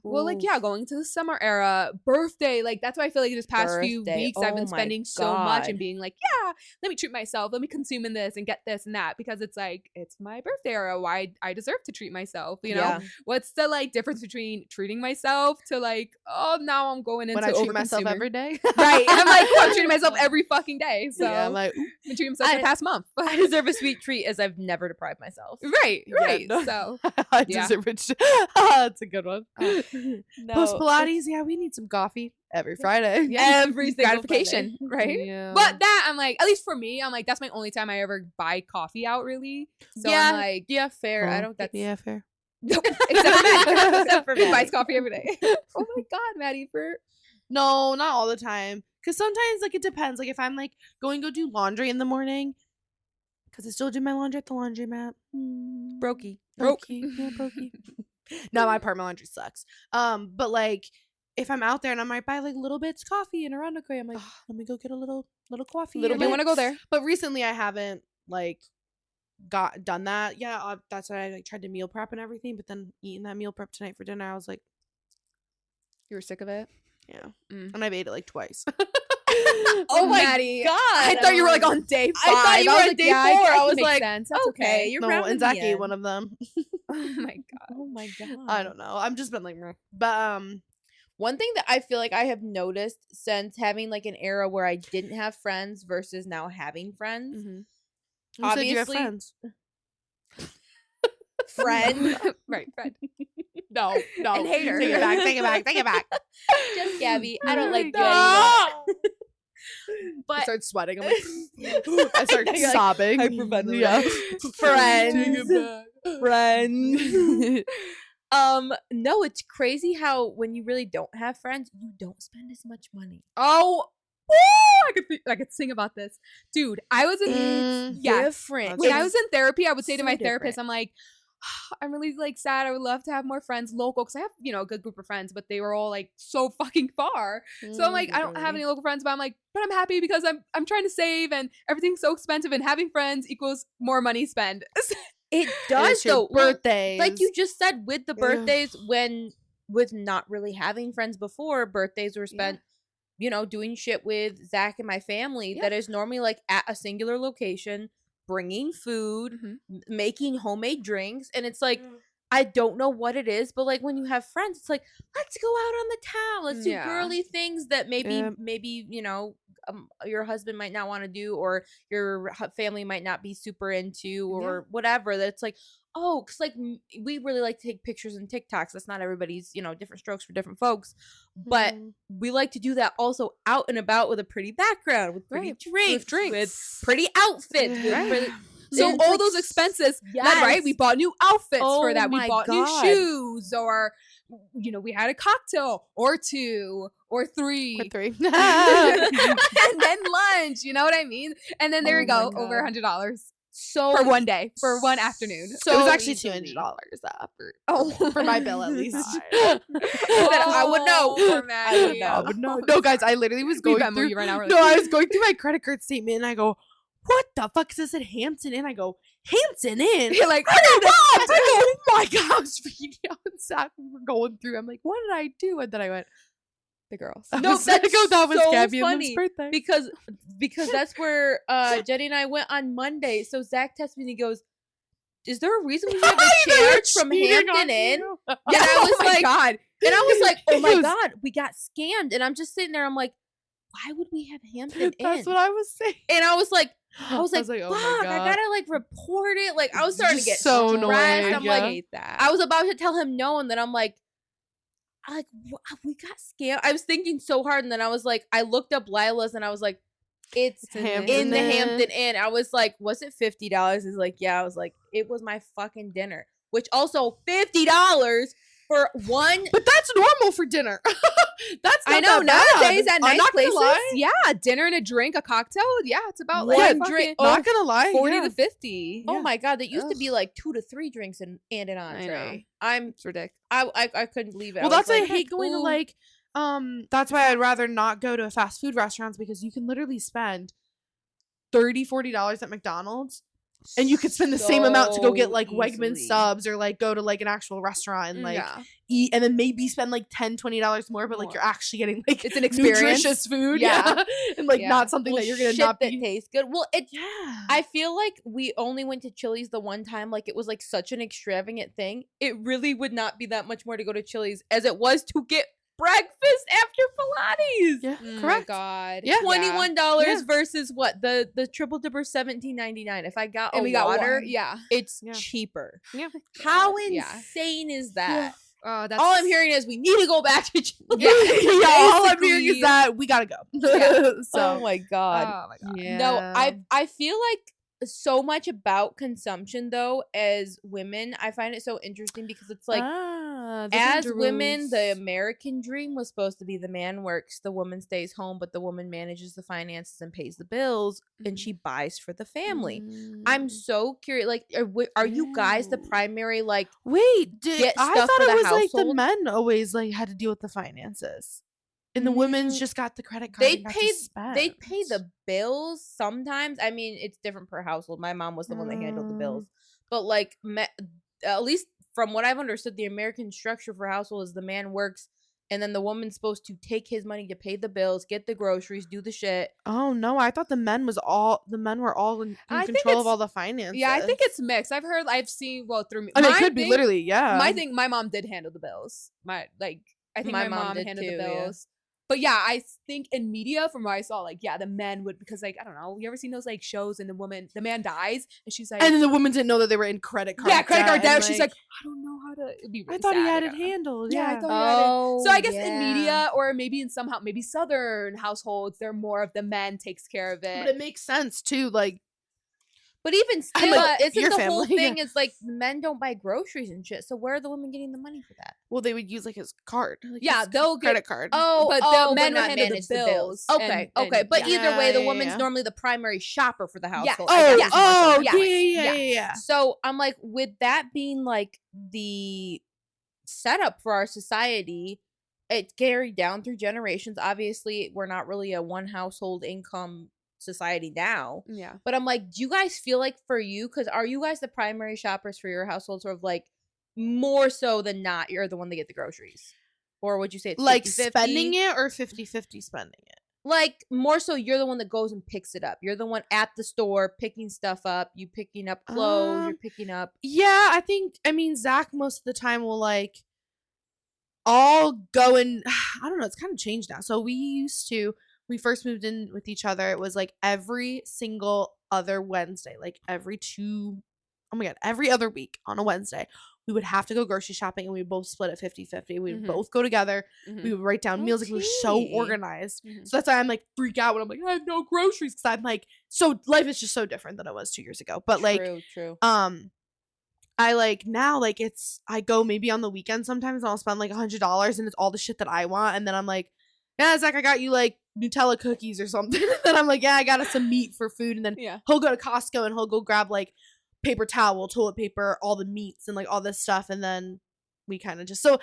S3: Well, like,
S5: Oof.
S3: yeah, going to the summer era, birthday, like that's why I feel like this past few
S5: Birthday.
S3: weeks I've
S5: Oh
S3: been
S5: my
S3: spending so much
S5: God.
S3: and being like, yeah, let me treat myself, let me consume in this and get this and that because it's like it's my birthday era. Why I deserve to treat myself, you know?
S5: Yeah.
S3: What's the like difference between treating myself to like, oh, now I'm going into
S4: when I treat myself
S3: overconsuming?
S4: every day,
S3: Right. I'm like, oh, I'm treating myself every fucking day. So
S4: yeah, I'm like, ooh,
S3: I've been treating myself for the past month.
S5: I deserve a sweet treat as I've never deprived myself.
S3: Right.
S4: no.
S3: So
S4: I
S3: Yeah.
S4: deserve it. That's a good one.
S5: No,
S4: Post Pilates, yeah, we need some coffee every Friday.
S5: every single
S3: gratification, right?
S4: Yeah.
S3: But that I'm like, at least for me, I'm like, that's my only time I ever buy coffee out, really. So
S5: yeah,
S3: I'm like,
S5: yeah, fair. I
S4: Oh,
S5: don't get
S4: yeah, fair.
S3: except for Matt.
S5: Except for
S3: He
S5: Maddie.
S3: buys coffee every day. Oh my god, Maddie, for
S4: No, not all the time. Cause sometimes like it depends. Like if I'm like going to go do laundry in the morning, cause I still do my laundry at the laundromat.
S5: brokey.
S4: Brokey. Yeah, brokey. No, my apartment laundry sucks. But like if I'm out there and I might buy like little bits coffee in Arundel, I'm like, let me go get a little coffee.
S3: little
S4: and,
S3: bit.
S4: like-
S3: Want to go there?
S4: But recently I haven't like done that. Yeah, that's why I like tried to meal prep and everything. But then eating that meal prep tonight for dinner, I was like,
S3: You were sick of it.
S4: yeah.
S3: Mm.
S4: And I've ate it like twice.
S5: Oh my
S3: Maddie,
S5: god!
S3: I thought you were like on day 5.
S5: I thought you were
S3: was
S5: on
S3: like,
S5: day
S3: yeah,
S5: 4.
S3: that
S5: I was
S3: makes
S5: like,
S3: sense. That's
S5: okay, you're
S4: No,
S5: rounding
S4: and
S5: the
S4: Zach ate
S5: end.
S4: one of them.
S3: Oh my god.
S5: Oh my god!
S4: I don't know. I'm just been like, meh. But
S5: One thing that I feel like I have noticed since having like an era where I didn't have friends versus now having friends,
S4: who said you have
S5: Obviously-
S4: friends?
S5: friend,
S3: Right, friend.
S4: No, no.
S3: And hater.
S4: Take it back. Take it back. Take it back.
S5: just Gabby. I don't like you
S4: No.
S5: anymore.
S4: I
S5: But
S4: start sweating. I'm like, I start
S5: You're like
S4: sobbing.
S5: hyperventilating.
S4: Yeah.
S5: friends, friends. No, it's crazy how when you really don't have friends, you don't spend as much money.
S3: Oh, I could sing about this, dude. I was in yeah.
S5: Different.
S3: When I was in therapy, I would say to
S5: so
S3: my therapist,
S5: different.
S3: I'm like, I'm really like sad. I would love to have more friends local because I have, you know, a good group of friends, but they were all like so fucking far. So I'm like, I don't have any local friends, but I'm like, but I'm happy because I'm trying to save and everything's so expensive and having friends equals more money spend.
S5: It
S4: It's
S5: does
S4: your
S5: though. Well,
S4: birthdays.
S5: like you just said with the birthdays, when with not really having friends before, birthdays were spent, you know, doing shit with Zach and my family that is normally like at a singular location, bringing food, making homemade drinks, and it's like I don't know what it is, but like when you have friends, it's like let's go out on the town, let's do
S3: Yeah.
S5: girly things that maybe
S4: Yeah.
S5: maybe you know your husband might not want to do or your family might not be super into or whatever. That's like,
S2: oh, because like we really like to take pictures and TikToks. That's not everybody's, different strokes for different folks. But we like to do that also out and about with a pretty background, with pretty drinks, with pretty outfits.
S4: Yeah.
S3: So
S2: It's
S3: all
S2: like
S3: those expenses,
S2: yes.
S3: right? We bought new outfits
S2: Oh
S3: for that. We
S2: my
S3: bought
S2: God.
S3: new shoes, or we had a cocktail or 2 or 3.
S4: Or 3.
S3: And then lunch, you know what I mean? And then there
S2: Oh
S3: you go,
S2: my
S3: over
S2: God.
S3: $100
S2: So
S3: for one day, for one afternoon.
S4: So it was actually
S3: easily.
S4: $200
S3: for
S4: my bill at least.
S3: I would know. Poor Maddie.
S4: I would know. No, guys, I literally was
S3: We
S4: going
S3: Venmo
S4: through.
S3: you right now. We're
S4: No,
S3: like,
S4: I was going through my credit card statement and I go, "What the fuck is this at Hampton Inn?" I go, "Hampton Inn."
S3: You're like,
S4: Oh my god! I was freaking out. Zach, we were going through. I'm like, "What did I do?" And then I went,
S3: the girls.
S2: No, that's
S4: that was
S2: so
S4: Gabby and Lynn's
S2: funny
S4: birthday.
S2: because that's where Jenny and I went on Monday. So Zach texted me and he goes, "Is there a reason we have a charge from Hampton Inn?"
S3: Yeah,
S2: And I was
S3: oh my
S2: like-
S3: God.
S2: And I was like, "Oh
S4: He
S2: my
S4: goes-
S2: god, we got scammed!" And I'm just sitting there. I'm like, "Why would we have Hampton
S4: That's
S2: Inn?"
S4: what I was saying.
S2: And I was like,
S4: "Oh
S2: "Fuck,
S4: my
S2: I
S4: god!"
S2: gotta like report it." Like I was starting to
S4: Just
S2: get
S4: so
S2: stressed.
S4: annoying,
S2: I'm
S4: yeah.
S2: like,
S3: hate that.
S2: I was about to tell him no, and then I'm like, we got scammed. I was thinking so hard, and then I was like, I looked up Lila's, and I was like, it's
S4: Hampton
S2: in the
S4: Inn.
S2: Hampton Inn. I was like, was it $50? He's like, yeah. I was like, it was my fucking dinner, which also $50 for one.
S4: But that's normal for dinner. That's not
S3: I know
S4: that bad.
S3: nowadays at
S4: I'm
S3: nice
S4: not gonna
S3: places,
S4: lie.
S3: yeah, dinner and a drink, a cocktail, yeah, it's about like
S2: One
S3: fucking
S2: drink-
S4: Not gonna lie.
S3: 40
S4: yeah.
S3: to 50.
S2: Oh my god, that used to
S3: Ugh.
S2: be like 2 to 3 drinks and an entree.
S3: It's ridiculous.
S2: I couldn't believe it.
S4: Well,
S2: I
S4: that's
S2: was
S4: why
S2: like,
S4: I hate going to
S2: ooh.
S4: like. That's why I'd rather not go to fast food restaurants because you can literally spend $30-$40 at McDonald's, and you could spend the same amount to go get
S2: So
S4: like Wegman
S2: easily.
S4: subs or like go to like an actual restaurant and like
S3: yeah.
S4: eat, and then maybe spend like $10-$20 more, but like
S3: More.
S4: you're actually getting like
S3: It's an experience.
S4: nutritious food,
S3: Yeah.
S4: and like
S3: Yeah.
S4: not something
S2: Well,
S4: that you're gonna
S2: shit
S4: not
S2: that
S4: be.
S2: tastes good. Well, it.
S4: Yeah,
S2: I feel like we only went to Chili's the one time. Like it was like such an extravagant thing. It really would not be that much more to go to Chili's as it was to get breakfast after Pilates.
S4: yeah,
S3: Oh my
S4: correct.
S3: God.
S4: Yeah.
S2: $21
S4: Yeah.
S2: versus what the triple dipper $17.99. If I got
S3: And
S2: a
S3: we got
S2: water,
S3: water. Yeah.
S2: it's
S4: Yeah.
S2: cheaper.
S4: Yeah.
S2: How
S3: Yeah.
S2: insane is that?
S3: Oh, that's
S2: All I'm hearing is we need to go back to Chili's.
S3: Yeah.
S4: Yeah, all I'm hearing is
S3: Basically-
S4: that we gotta go.
S3: Yeah.
S2: Oh
S4: So
S2: my god.
S3: Oh my God.
S4: yeah.
S2: No, I feel like so much about consumption though as women. I find it so interesting because it's like
S4: the
S2: as
S4: gender
S2: women, the
S4: roles.
S2: American dream was supposed to be the man works, the woman stays home, but the woman manages the finances and pays the bills, and she buys for the family. I'm so curious. Like, are you guys the
S4: Yeah.
S2: primary like?
S4: Wait,
S2: get
S4: I
S2: stuff
S4: thought
S2: for
S4: it
S2: the
S4: was like the
S2: household?
S4: men always like had to deal with the finances, and the women's
S2: Mm,
S4: just got the credit card.
S2: They
S4: and got to
S2: they pay
S4: spend.
S2: the bills sometimes. I mean, it's different per household. My mom was the one that handled the bills, but like at least from what I've understood, the American structure for household is the man works, and then the woman's supposed to take his money to pay the bills, get the groceries, do the shit.
S4: Oh no, I thought the men were all in
S3: I think
S4: control of
S3: it's-
S4: all the finances.
S3: Yeah, I think it's mixed. I've seen, well, through me.
S4: I mean, it
S3: my
S4: could be
S3: thing-
S4: literally, yeah.
S3: my mom did handle the bills. I think
S2: My
S3: my
S2: mom
S3: mom
S2: did
S3: handled
S2: too,
S3: the
S2: yeah.
S3: bills. But yeah, I think in media, from what I saw, like, yeah, the men would, because like, I don't know, you ever seen those like shows and the man dies and she's like,
S4: and then the woman didn't know that they were in credit card.
S3: yeah, credit card
S4: debt,
S3: debt.
S4: and,
S3: She's like, I don't know how to. It'd be
S4: I
S3: really
S4: thought he
S3: sad,
S4: had
S3: I
S4: it
S3: don't know.
S4: handled.
S3: Yeah, I
S4: Yeah,
S3: thought he had it.
S2: Oh,
S3: So I guess in
S2: yeah.
S3: media, or maybe in somehow, maybe Southern households, they're more of the men takes care of
S4: but
S3: it.
S4: it makes sense too. Like,
S2: But even
S4: I'm
S2: still,
S4: like,
S2: isn't
S4: your
S2: the whole
S4: family,
S2: thing
S4: yeah.
S2: is like men don't buy groceries and shit. So where are the women getting the money for that?
S4: well, they would use like his card. Like
S3: Yeah,
S4: his
S3: they'll get-
S4: credit card.
S2: Oh,
S3: But the
S2: oh,
S3: men
S2: but
S3: would
S2: not
S3: handle the
S2: manage the
S3: bills
S2: bills. Okay,
S3: and-
S2: okay.
S3: and-
S2: But
S3: yeah.
S2: either way, the
S4: Yeah,
S2: woman's
S4: yeah.
S2: normally the primary shopper for the
S3: Yeah.
S2: household.
S3: Oh,
S2: I
S4: oh,
S2: guess
S3: yeah.
S2: is more so
S4: oh,
S2: the
S3: yeah.
S4: yeah,
S2: point.
S4: yeah, yeah,
S3: Yes.
S4: yeah.
S2: So I'm like, with that being like the setup for our society, it carried down through generations. Obviously, we're not really a one household income society now.
S3: Yeah.
S2: But I'm like, do you guys feel like for you, because are you guys the primary shoppers for your household, sort of like more so than not, you're the one that get the groceries? Or would you say it's
S4: Like
S2: 50-50?
S4: spending it or 50-50 spending it?
S2: Like more so you're the one that goes and picks it up. You're the one at the store picking stuff up. You picking up clothes. You're picking up.
S4: Yeah, I mean, Zach most of the time will like all go and I don't know, it's kind of changed now. So we first moved in with each other, it was like every single other Wednesday, like every 2 oh my God, every other week on a Wednesday, we would have to go grocery shopping and we would both split it 50-50. We would
S3: Mhm.
S4: both go together.
S3: Mhm.
S4: We would write down
S2: Oh,
S4: meals. Like, we were so
S2: tea.
S4: organized.
S3: Mhm.
S4: So that's why I'm like freak out when I'm like, I have no groceries. Cause I'm like, so life is just so different than it was 2 years ago. But like,
S2: true.
S4: I like now, like I go maybe on the weekend sometimes and I'll spend like $100 and it's all the shit that I want. And then I'm like, yeah, Zach, I got you like Nutella cookies or something. Then I'm like, yeah, I got us some meat for food. And then
S3: Yeah.
S4: he'll go to Costco and he'll go grab like paper towel, toilet paper, all the meats and like all this stuff. And then we kind of just, so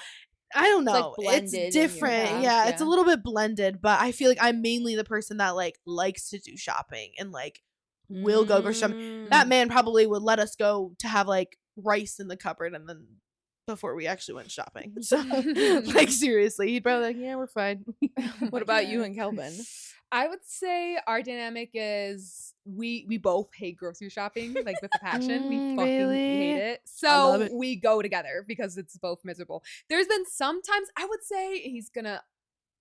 S4: I don't
S2: It's, like,
S4: know.
S2: blended
S4: It's
S2: in your
S4: different.
S2: house,
S4: Yeah, it's a
S2: yeah.
S4: little bit blended, but I feel like I'm mainly the person that like likes to do shopping and like will go grocery shopping. That man probably would let us go to have like rice in the cupboard and then before we actually went shopping. So like seriously, he'd probably like, yeah, we're fine.
S2: What about you and Kelvin?
S3: I would say our dynamic is we both hate grocery shopping, like with a passion. We fucking
S4: really?
S3: hate it.
S4: love
S3: So
S4: it.
S3: we go together because it's both miserable. There's been sometimes I would say he's gonna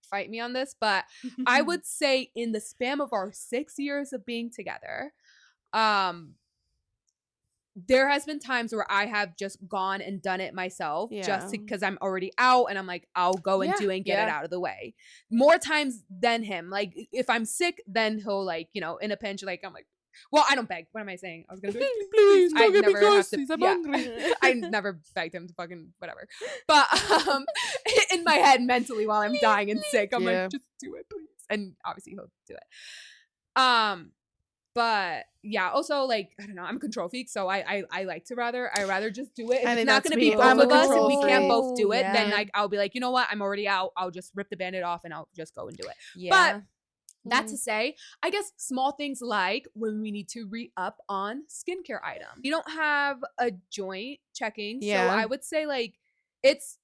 S3: fight me on this, but I would say in the span of our 6 years of being together, there has been times where I have just gone and done it myself just
S4: Yeah.
S3: because I'm already out and I'm like, I'll go and
S4: Yeah,
S3: do it and get it
S2: yeah.
S3: out of the way. More times than him. Like if I'm sick, then he'll like, you know, in a pinch, like I'm like, well, I don't beg. What am I saying? I was gonna be like,
S4: Please,
S3: I
S4: don't get me
S3: never have to-
S4: groceries. I'm
S3: yeah.
S4: hungry.
S3: I never begged him to fucking whatever. But in my head, mentally, while I'm dying and sick, I'm
S4: Yeah.
S3: like, just do it, please. And obviously he'll do it. But yeah, also like I don't know, I'm a control freak, so I like to rather just do it. If
S4: I
S3: it's
S4: think
S3: not
S4: that's
S3: gonna
S4: me.
S3: be both
S4: I'm a
S3: of us, if
S4: control
S3: we can't
S4: freak.
S3: both do it, then
S2: Yeah.
S3: like I'll be like, you know what, I'm already out. I'll just rip the band-aid off and I'll just go and do it.
S2: Yeah.
S3: That to say, I guess small things like when we need to re-up on skincare items. You don't have a joint checking,
S4: Yeah.
S3: so I would say like it's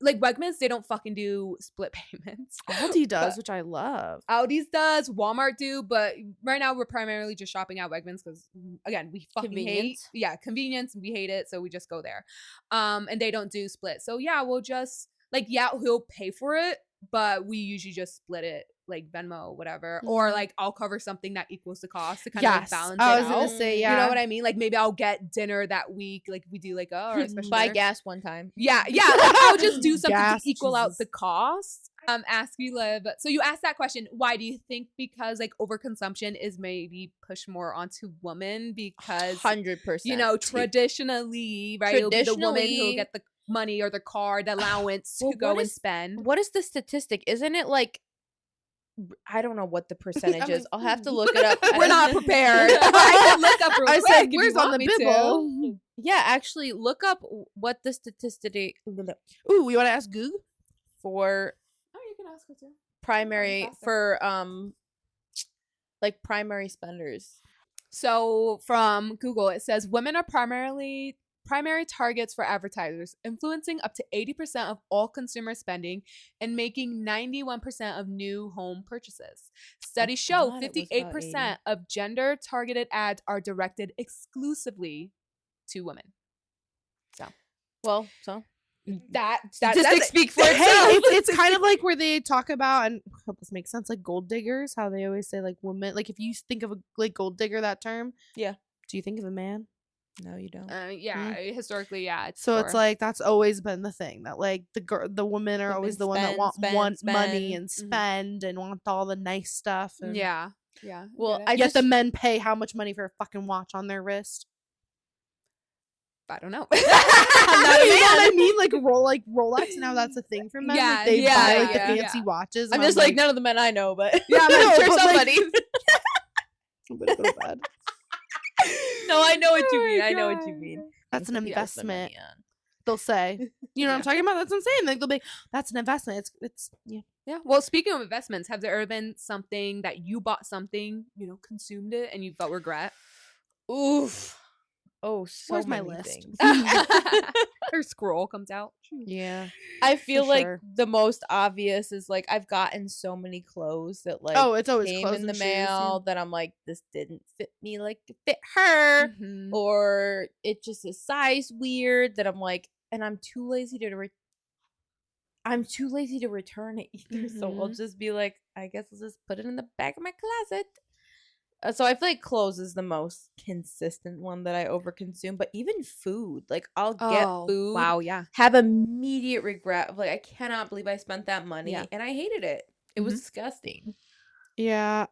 S3: like Wegmans, they don't fucking do split payments.
S4: Aldi does,
S3: But
S4: which I love.
S3: Audi's does, Walmart do, but right now we're primarily just shopping at Wegmans because again, we fucking hate
S2: Convenience.
S3: convenience. We hate it, so we just go there. And they don't do split. So yeah, we'll just like he'll pay for it, but we usually just split it like Venmo, whatever, or like I'll cover something that equals the cost to kind of like
S4: Yes,
S3: balance
S4: I
S3: it
S4: was
S3: out.
S4: gonna say, yeah.
S3: You know what I mean? Like maybe I'll get dinner that week, like we do like or a special
S2: Buy
S3: dinner.
S2: gas one time.
S3: Yeah, like I'll just do something
S4: Gas,
S3: to equal out
S4: Jesus.
S3: the cost. Ask you live. So you asked that question. Why do you think? Because like overconsumption is maybe pushed more onto women because
S2: 100%.
S3: you know traditionally, right? It'll be the woman who'll
S2: Traditionally-
S3: get the money or the card allowance to
S2: Well,
S3: go
S2: what
S3: and
S2: is-
S3: spend.
S2: What is the statistic? Isn't it like I don't know what the percentage
S4: I'm
S2: is.
S4: like,
S2: I'll have to look it up.
S3: We're not prepared. I can look up real
S4: I
S3: quick
S4: said,
S3: if you
S4: where's on
S3: want
S4: the
S3: me to.
S4: Bible?
S2: Yeah, actually, look up what the statistic
S4: Ooh, we want to ask Goog?
S2: for
S3: Oh, you can ask her too.
S2: primary
S3: faster.
S2: for like primary spenders.
S3: So from Google, it says women are primary targets for advertisers, influencing up to 80% of all consumer spending and making 91% of new home purchases. Studies show
S2: thought it was about
S3: 58% of gender targeted ads are directed exclusively to women.
S2: Well, so
S3: That
S2: statistics speak for
S4: Hey,
S2: itself.
S4: it's kind of like where they talk about, and I hope this makes sense, like gold diggers, how they always say like women, like if you think of a like gold digger, that term.
S2: Yeah.
S4: Do you think of a man?
S2: No, you don't.
S3: Historically, yeah.
S4: So it's
S3: for-
S4: like that's always been the thing that like the women are
S2: Women
S4: always the one that
S2: spend,
S4: want
S2: spend,
S4: money
S2: spend.
S4: and
S3: Mhm.
S4: spend and want all the nice stuff. And
S3: yeah.
S2: Well,
S3: get it.
S2: I
S4: yet
S2: just
S4: the men pay how much money for a fucking watch on their wrist?
S3: I don't know.
S4: You know what I mean? Like Rolex now that's a thing for men.
S3: Yeah,
S4: like they
S3: yeah,
S4: buy like
S3: yeah,
S4: the fancy
S3: yeah.
S4: watches.
S2: I'm
S4: and
S2: just like none of the men I know, but
S4: Yeah,
S2: I'm
S4: no,
S2: sure
S4: but, like-
S2: somebody.
S4: I'm gonna go to bed.
S2: No, I know what you
S3: Oh
S2: mean.
S3: my
S2: I know what
S3: God.
S2: you mean.
S4: That's an
S2: Things to pass the money
S4: investment.
S2: on.
S4: They'll say, you know what I'm talking about? That's what I'm saying. Like they'll be, that's an investment. It's yeah.
S3: Yeah. Well, speaking of investments, have there ever been something that you bought something, consumed it, and you felt regret?
S2: Oof. Oh, so
S4: Where's my
S2: many
S4: list?
S2: things.
S3: Her scroll comes out.
S4: Yeah.
S2: I feel like
S4: sure.
S2: the most obvious is like I've gotten so many clothes that like
S4: Oh, it's always
S2: came
S4: clothes
S2: in the
S4: and shoes, yeah.
S2: mail that I'm like, this didn't fit me like it fit her,
S3: Mhm.
S2: or it just is size weird that I'm like, and I'm too lazy to return it either. So I'll
S3: Mhm.
S2: just be like, I guess I'll just put it in the back of my closet. So I feel like clothes is the most consistent one that I overconsume, but even food, like I'll get food,
S3: Wow, yeah.
S2: have immediate regret of like I cannot believe I spent that money
S3: Yeah.
S2: and I hated it. It was
S3: Mhm.
S2: disgusting.
S4: Yeah,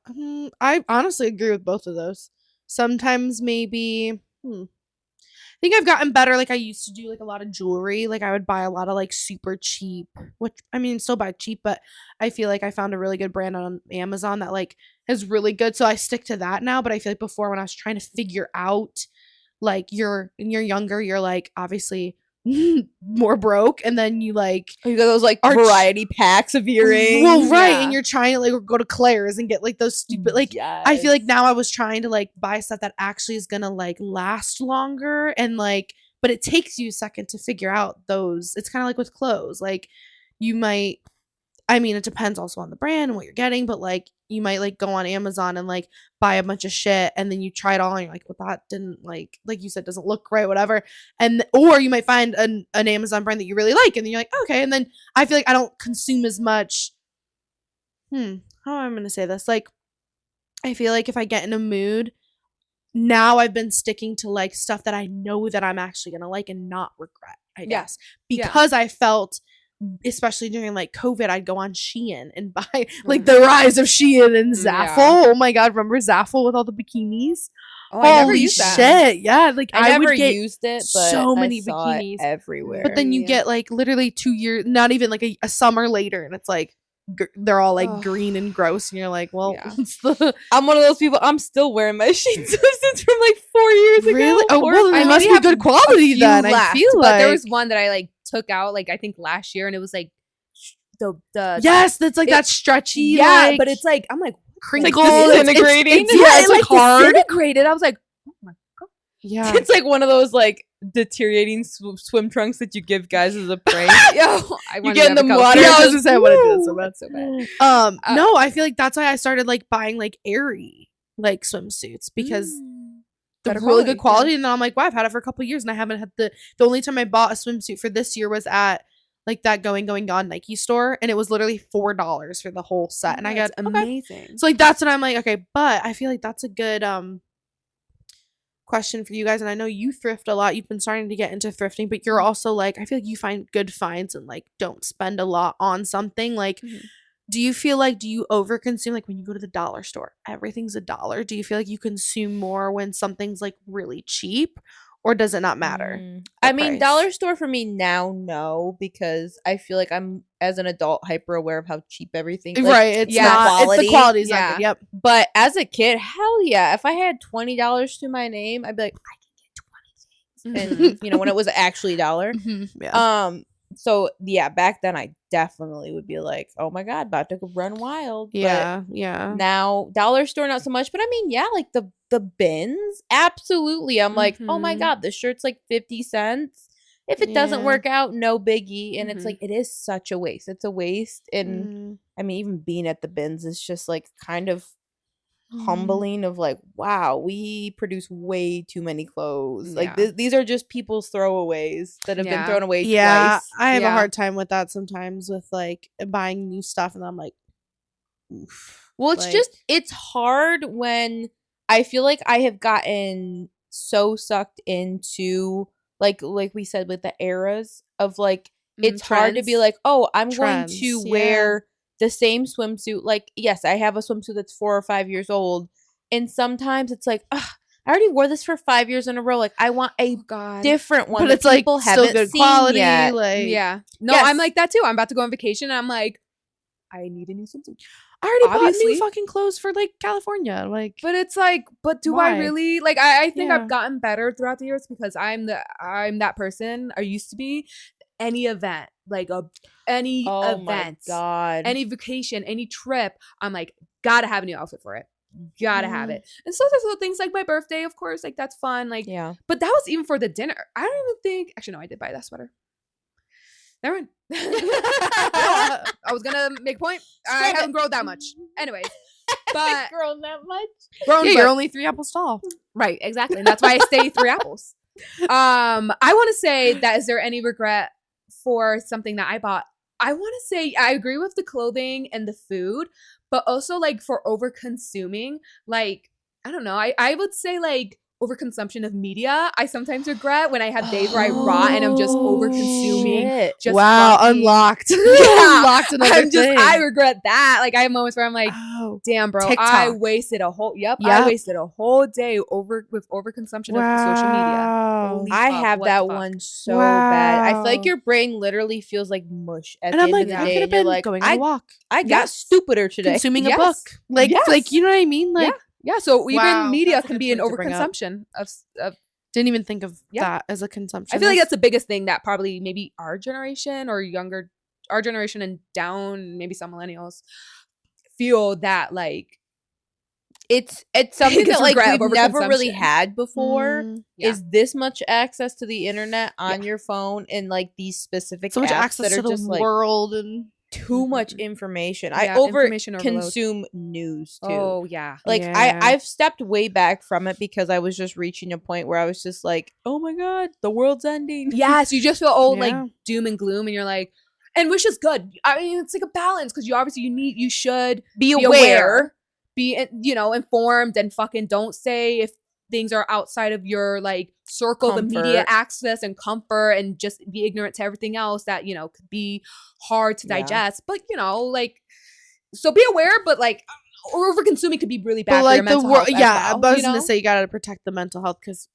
S4: I honestly agree with both of those. Sometimes maybe, I think I've gotten better. Like I used to do like a lot of jewelry. Like I would buy a lot of like super cheap, which I mean still buy cheap, but I feel like I found a really good brand on Amazon that like is really good. So I stick to that now. But I feel like before when I was trying to figure out like when you're younger, you're like obviously more broke, and then you like
S2: Oh, you got those like
S4: Are ch-
S2: variety packs of earrings.
S4: well, right,
S3: Yeah.
S4: and you're trying to like go to Claire's and get like those stupid like I feel like now I was trying to like buy stuff that actually is gonna like last longer and like but it takes you a second to figure out those. It's kind of like with clothes. Like you might I mean it depends also on the brand and what you're getting, but like you might like go on Amazon and like buy a bunch of shit and then you try it all and you're like, well that didn't like you said doesn't look right, whatever. And or you might find an Amazon brand that you really like and then you're like, okay, and then I feel like I don't consume as much how am I gonna say this? Like, I feel like if I get in a mood, now I've been sticking to like stuff that I know that I'm actually gonna like and not regret, I
S3: Yeah.
S4: guess. Because I felt, especially during like COVID, I'd go on Shein and buy like the rise of Shein and
S3: Yeah.
S4: Zaful. Oh my god, remember Zaful with all the bikinis?
S3: Oh, I never
S4: Holy
S3: used that.
S4: shit. Yeah, like
S2: I never
S4: would get
S2: used it, but
S4: so
S2: I
S4: many
S2: saw it
S4: bikinis.
S2: everywhere.
S4: but then you
S3: Yeah.
S4: get like literally 2 years, not even like a summer later, and it's like they're all like
S3: Ugh.
S4: green and gross, and you're like, well,
S3: Yeah.
S4: it's the
S2: I'm one of those people. I'm still wearing my sheets since from like 4 years ago.
S4: really. Oh
S2: Four-
S4: well,
S3: I
S4: they must
S3: maybe
S4: be
S3: have
S4: good quality
S3: few
S4: then. I
S3: left,
S4: feel
S3: but
S4: like
S3: there was one that I like took out like I think last year, and it was like the
S4: yes, that's like
S3: it-
S4: that stretchy.
S3: yeah,
S4: like,
S3: but it's like I'm like
S4: crinkle.
S2: disintegrating.
S4: Yeah,
S3: yeah,
S4: it's
S3: it,
S4: like hard.
S3: disintegrated. I was like, oh my god.
S4: Yeah,
S2: It's like one of those like deteriorating swim trunks that you give guys as a prank.
S3: Yo, I wanted
S2: get
S3: to
S2: in
S3: have
S2: the
S3: a
S2: water,
S3: Coke.
S4: yeah, I was
S2: just
S4: gonna say I want to do that so
S3: Woo,
S4: bad.
S3: that's so bad.
S4: No, I feel like that's why I started like buying like airy like swimsuits because the
S3: Better
S4: really good
S3: quality,
S4: quality. And then I'm like, wow, I've had it for a couple years and I haven't had the only time I bought a swimsuit for this year was at like that going gone Nike store, and it was literally $4 for the whole set. And I got
S3: That's
S4: okay.
S3: amazing.
S4: So like that's when I'm like, okay, but I feel like that's a good question for you guys. And I know you thrift a lot. You've been starting to get into thrifting, but you're also like, I feel like you find good finds and like don't spend a lot on something. Like, do you feel like do you overconsume like when you go to the dollar store? Everything's $1. Do you feel like you consume more when something's like really cheap? Or does it not matter?
S2: I
S4: the
S2: mean,
S4: price?
S2: dollar store for me now, no, because I feel like I'm as an adult hyper aware of how cheap everything. Like,
S4: Right, it's
S3: yeah,
S4: not. It's the
S2: quality,
S4: quality's
S3: yeah.
S4: not good. Yep.
S2: But as a kid, hell yeah! If I had $20 to my name, I'd be like, I can get 20 things. And when it was actually a dollar.
S4: Yeah.
S2: So yeah, back then I definitely would be like, oh my god, about to run wild. But
S4: Yeah. Yeah.
S2: now dollar store not so much, but I mean, yeah, like the bins, absolutely. I'm like, oh my
S3: Mhm.
S2: god, the shirt's like 50 cents. If it doesn't
S4: Yeah.
S2: work out, no biggie. And it's
S3: Mhm.
S2: like it is such a waste. It's a waste. And
S4: Mm.
S2: I mean, even being at the bins is just like kind of
S4: Mm.
S2: humbling of like, wow, we produce way too many clothes. Like
S3: Yeah.
S2: these are just people's throwaways that have been
S3: Yeah.
S2: thrown away
S4: Yeah,
S2: twice.
S4: I have a
S3: Yeah.
S4: hard time with that sometimes with like buying new stuff, and I'm like, oof.
S2: Well, it's
S4: Like-
S2: just it's hard when I feel like I have gotten so sucked into like we said with the eras of like it's hard to be
S3: trends.
S2: like, oh, I'm
S4: Trends,
S2: going to
S4: yeah.
S2: wear the same swimsuit. Like, yes, I have a swimsuit that's 4 or 5 years old, and sometimes it's like, ugh, I already wore this for 5 years in a row. Like, I want a
S3: Oh god.
S2: different one,
S4: but
S2: that
S4: it's like
S2: people
S4: still
S2: haven't
S4: good
S2: seen
S4: quality.
S2: yet.
S4: Like,
S3: Yeah. No,
S2: Yes.
S3: I'm like that too. I'm about to go on vacation and I'm like, I need a new swimsuit.
S4: I already bought
S3: Obviously.
S4: new fucking clothes for like California. Like,
S3: But it's like, but do
S4: Why?
S3: I really like I think
S4: Yeah.
S3: I've gotten better throughout the years because I'm that person I used to be. Any event, like any
S2: Oh my
S3: event,
S2: god.
S3: any vacation, any trip, I'm like, gotta have a new outfit for it. Gotta have
S4: Mhm.
S3: it. And so there's little things like my birthday, of course, like that's fun. Like,
S2: yeah.
S3: but that was even for the dinner. I don't even think actually no, I did buy that sweater. Never mind. You know what? I was gonna make a point. I
S2: Scrap
S3: haven't
S2: it.
S3: grown that much. Anyways. But
S2: Grown that much.
S3: grown
S4: yeah,
S3: but-
S4: you're only 3 apples tall.
S3: right, exactly. And that's why I stay 3 apples. I want to say that is there any regret for something that I bought? I want to say I agree with the clothing and the food, but also like for over consuming, like I don't know. I would say like overconsumption of media. I sometimes regret when I have days where I rot and I'm just over consuming.
S2: Shit.
S3: Just
S4: wow,
S3: fucking-
S4: unlocked.
S3: Yeah.
S4: Unlocked another
S3: I'm just
S4: thing.
S3: I regret that. Like I have moments where I'm like,
S4: Oh,
S3: damn, bro, I
S4: TikTok.
S3: wasted a whole I
S4: Yep.
S3: wasted a whole day with overconsumption of social media.
S4: Wow.
S3: Holy
S2: I
S3: fuck,
S2: have
S3: what the
S2: that
S3: fuck?
S2: one so bad. I feel like
S4: Wow.
S2: your brain literally feels like mush at
S4: And
S2: the
S4: I'm
S2: end
S4: like,
S2: of the
S4: I
S2: day.
S4: could have
S2: And you're
S4: been
S2: like,
S4: going on a walk,
S2: I got
S3: Yes.
S2: stupider today.
S4: consuming a
S3: Yes.
S4: book. Like,
S3: Yes.
S4: you know what I mean? Like,
S3: Yeah, so even
S4: Wow,
S3: media
S4: that's a
S3: can
S4: good
S3: be an
S4: point to bring up.
S3: overconsumption of
S4: didn't even think of
S3: Yeah.
S4: that as a consumption.
S3: I feel like that's the biggest thing that probably maybe our generation or younger, our generation and down, maybe some millennials feel that like
S2: It's something
S3: Biggest
S2: that like
S3: regret of
S2: we've never really
S3: overconsumption.
S2: had before.
S3: Yeah.
S2: Is this much access to the internet on your phone and like these specific
S4: so much
S2: apps
S4: access
S2: that
S4: to
S2: are
S4: the
S2: just like
S4: world and
S2: too much
S3: Mhm.
S2: information.
S3: Yeah,
S2: I over
S3: information overload.
S2: consume news too.
S3: Oh yeah.
S2: Like
S4: Yeah.
S2: I've stepped way back from it because I was just reaching a point where I was just like, oh my god, the world's ending.
S3: Yes, you just feel old
S4: Yeah.
S3: like doom and gloom and you're like, and which is good. I mean, it's like a balance because you should
S2: Be
S3: be
S2: aware.
S3: be informed and fucking don't say if things are outside of your like circle of immediate
S2: Comfort.
S3: access and comfort and just be ignorant to everything else that could be hard to
S2: Yeah.
S3: digest, but like so be aware, but like over consuming could be really bad
S4: but
S3: for
S4: like
S3: your
S4: the
S3: mental
S4: world.
S3: health as
S4: Yeah,
S3: well,
S4: but I was
S3: you
S4: gonna
S3: know?
S4: say you gotta protect the mental health because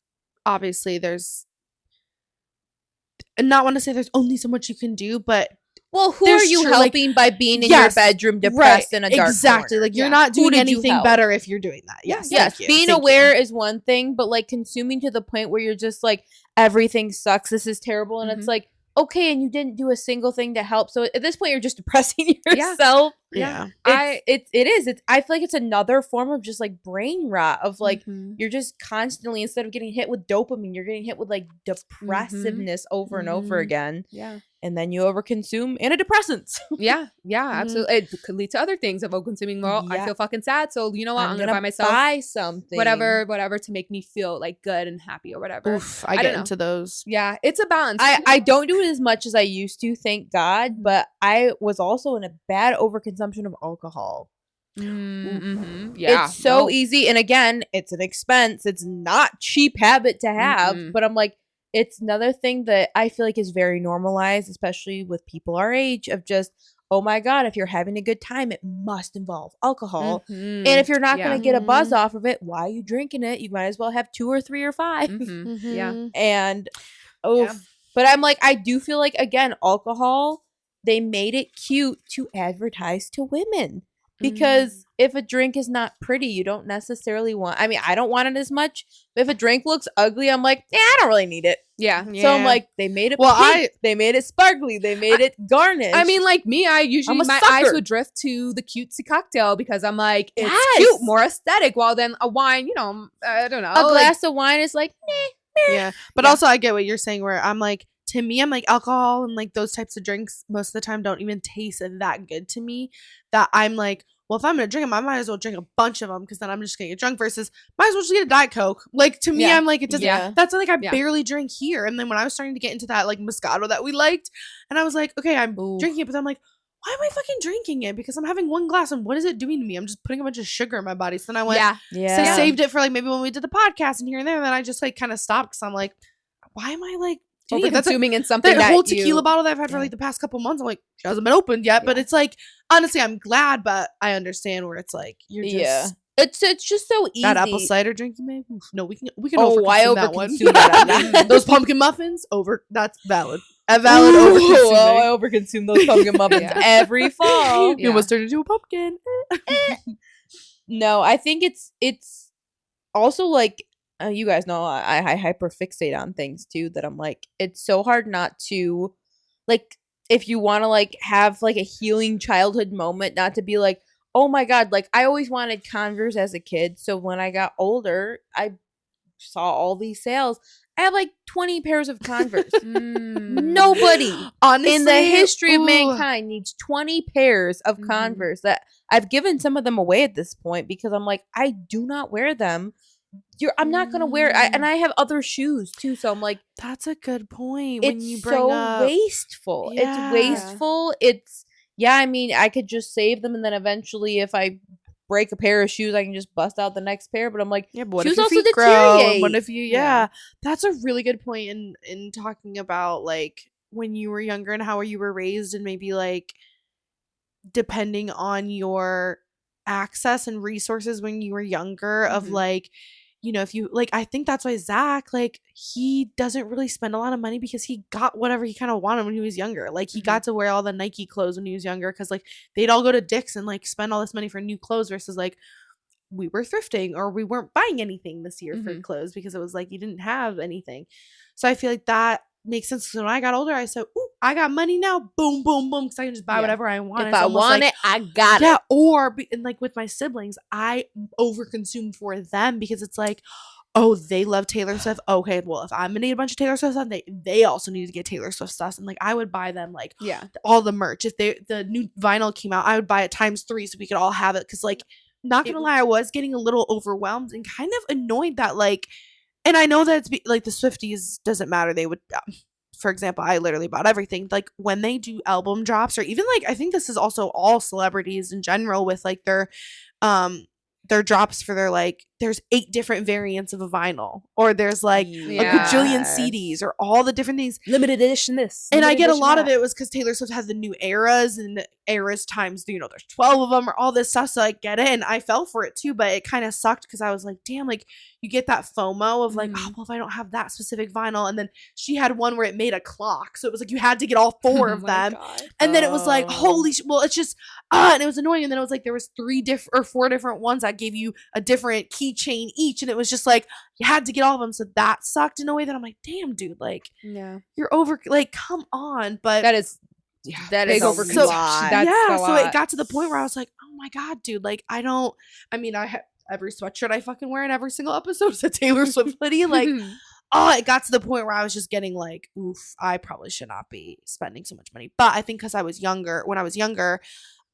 S4: obviously there's. And not want to say there's only so much you can do, but
S2: Well, who
S4: There's
S2: are you
S4: sure, like-
S2: helping by being in
S4: Yes,
S2: your bedroom depressed in a dark
S4: exactly.
S2: corner?
S4: Like you're
S3: Yeah.
S4: not
S2: Who
S4: doing
S2: did you
S4: anything
S2: help?
S4: better if you're doing that. Yes,
S2: Yes,
S4: thank you,
S2: being
S4: thank you.
S2: aware is one thing, but like consuming to the point where you're just like everything sucks, this is terrible, and it's
S3: Mhm.
S2: like okay, and you didn't do a single thing to help. So at this point, you're just depressing
S3: Yeah.
S2: yourself.
S4: Yeah.
S2: It is. It's. I feel like it's another form of just like brain rot of like
S3: Mhm.
S2: you're just constantly instead of getting hit with dopamine, you're getting hit with like depressiveness over and over
S3: Mhm.
S2: again,
S3: yeah.
S2: and then you overconsume antidepressants.
S3: Yeah, yeah,
S4: Mhm.
S3: absolutely. It could lead to other things of consuming. Well, I
S2: Yeah.
S3: feel fucking sad, so you know what? I'm gonna buy myself
S2: buy something,
S3: whatever to make me feel like good and happy or whatever.
S4: Oof, I
S3: don't
S4: get
S3: know.
S4: into those.
S3: Yeah, it's a balance.
S2: I don't do it as much as I used to, thank God, but I was also in a bad overconsumption of alcohol.
S3: Yeah,
S2: It's so
S3: no.
S2: easy, and again, it's an expense. It's not cheap habit to have,
S3: Mm-mm.
S2: but I'm like, it's another thing that I feel like is very normalized, especially with people our age. Of just, oh my god, if you're having a good time, it must involve alcohol.
S3: Mhm.
S2: And if you're not
S3: Yeah.
S2: going to get a buzz
S4: Mhm.
S2: off of it, why are you drinking it? You might as well have 2 or 3 or 5.
S3: Mhm. Yeah.
S4: Mhm.
S2: And but I'm like, I do feel like again, alcohol, they made it cute to advertise to women. Because if a drink is not pretty, you don't necessarily want, I mean, I don't want it as much. But if a drink looks ugly, I'm like, yeah, I don't really need it.
S3: Yeah.
S2: So I'm
S4: Yeah.
S2: like, they made it
S4: Well,
S2: pink, they made it sparkly, they made it garnished.
S3: I mean, like me, I usually
S2: a
S3: my eyes
S2: sucker.
S3: would drift to the cutesy cocktail because I'm like, it's
S2: Yes.
S3: cute, more aesthetic. While then a wine, I don't know,
S2: a
S3: like-
S2: glass of wine is like,
S4: Yeah. But
S3: Yeah.
S4: also I get what you're saying where I'm like, to me, I'm like alcohol and like those types of drinks most of the time don't even taste that good to me. That I'm like, well, if I'm gonna drink them, I might as well drink a bunch of them because then I'm just gonna get drunk. Versus, might as well just get a Diet Coke. Like to me,
S2: Yeah.
S4: I'm like, it doesn't.
S2: Yeah.
S4: That's like I
S3: Yeah.
S4: barely drink here. And then when I was starting to get into that like Moscato that we liked, and I was like, okay, I'm
S2: Ooh.
S4: drinking it, but then I'm like, why am I fucking drinking it? Because I'm having one glass, and what is it doing to me? I'm just putting a bunch of sugar in my body. So then I went,
S3: yeah,
S2: yeah.
S4: so I saved it for like maybe when we did the podcast and here and there. And then I just like kind of stopped because I'm like, why am I like doing
S3: over
S4: it? That's like,
S3: consuming in something
S4: that
S3: that
S4: whole tequila
S3: you,
S4: bottle that I've had for
S2: Yeah.
S4: like the past couple months. I'm like, she hasn't been opened yet. But
S3: Yeah.
S4: it's like, honestly, I'm glad, but I understand where it's like you're just
S2: Yeah. It's just so easy.
S4: that apple cider drink you made. Oof, no, we can
S2: Oh, I
S4: overconsume that one.
S2: overconsumed that.
S4: Those pumpkin muffins over. That's valid. A valid
S2: Ooh,
S4: overconsuming.
S2: I overconsume those pumpkin muffins
S3: Yeah.
S2: every fall.
S4: You almost turned into a pumpkin.
S2: No, I think it's also like you guys know I hyperfixate on things too that I'm like it's so hard not to like if you want to like have like a healing childhood moment not to be like oh my god like I always wanted Converse as a kid so when I got older I saw all these sales I have like 20 pairs of Converse. Nobody
S4: Honestly,
S2: in the history of
S4: ooh.
S2: mankind needs 20 pairs of
S3: Mhm.
S2: Converse that I've given some of them away at this point because I'm like, I do not wear them. I'm not gonna wear and I have other shoes too. So I'm like,
S4: That's a good point. When
S2: it's
S4: you bring
S2: so
S4: up,
S2: wasteful.
S4: Yeah.
S2: It's wasteful. It's I mean, I could just save them and then eventually if I break a pair of shoes, I can just bust out the next pair. But I'm like,
S4: Yeah, but what
S2: shoes
S4: if your
S2: also
S4: feet grow? And what
S2: deteriorate.
S4: if your
S2: Shoes
S4: feet
S2: also
S4: grow? And what
S2: deteriorate.
S4: if you? Yeah, that's a really good point in talking about like when you were younger and how you were raised, and maybe like depending on your access and resources when you were younger of like, you know, if you like, I think that's why Zach, like, he doesn't really spend a lot of money because he got whatever he kind of wanted when he was younger. Like, he got to wear all the Nike clothes when he was younger because like they'd all go to Dick's and like spend all this money for new clothes versus like we were thrifting or we weren't buying anything this year for clothes because it was like you didn't have anything. So I feel like that makes sense. So when I got older, I said, "Ooh, I got money now. Boom, boom, boom," because I can just buy whatever I want.
S2: If
S4: It's
S2: I
S4: almost
S2: want
S4: like,
S2: it, I got
S4: yeah,
S2: it.
S4: or and like with my siblings, I overconsume for them because it's like, oh, they love Taylor Swift. Okay, well, if I'm gonna need a bunch of Taylor Swift stuff, they also need to get Taylor Swift stuff, and like I would buy them like all the merch. If the new vinyl came out, I would buy it times 3 so we could all have it. Because like, not gonna lie, I was getting a little overwhelmed and kind of annoyed that like, and I know that it's like the Swifties doesn't matter. They would. For example, I literally bought everything. Like when they do album drops, or even like I think this is also all celebrities in general with like their drops for their like there's 8 different variants of a vinyl, or there's like a gajillion CDs, or all the different things,
S3: limited edition this.
S4: And I get a lot of it was because Taylor Swift has the new eras, and the eras times, you know, there's 12 of them or all this stuff. So I get it, and I fell for it too, but it kind of sucked because I was like, damn, like you get that FOMO of like, oh, well, if I don't have that specific vinyl. And then she had one where it made a clock, so it was like you had to get all 4 of them. And then it was like, holy well, it's just and it was annoying. And then it was like there was 4 different ones that gave you a different keychain each, and it was just like you had to get all of them. So that sucked in a way that I'm like, damn, dude, like you're over, like, come on. But
S3: that is
S2: that is
S3: over.
S2: So,
S4: so it got to the point where I was like, oh my god, dude, like I have every sweatshirt I fucking wear in every single episode is a Taylor Swift hoodie. Like, it got to the point where I was just getting like, oof, I probably should not be spending so much money. But I think because when I was younger,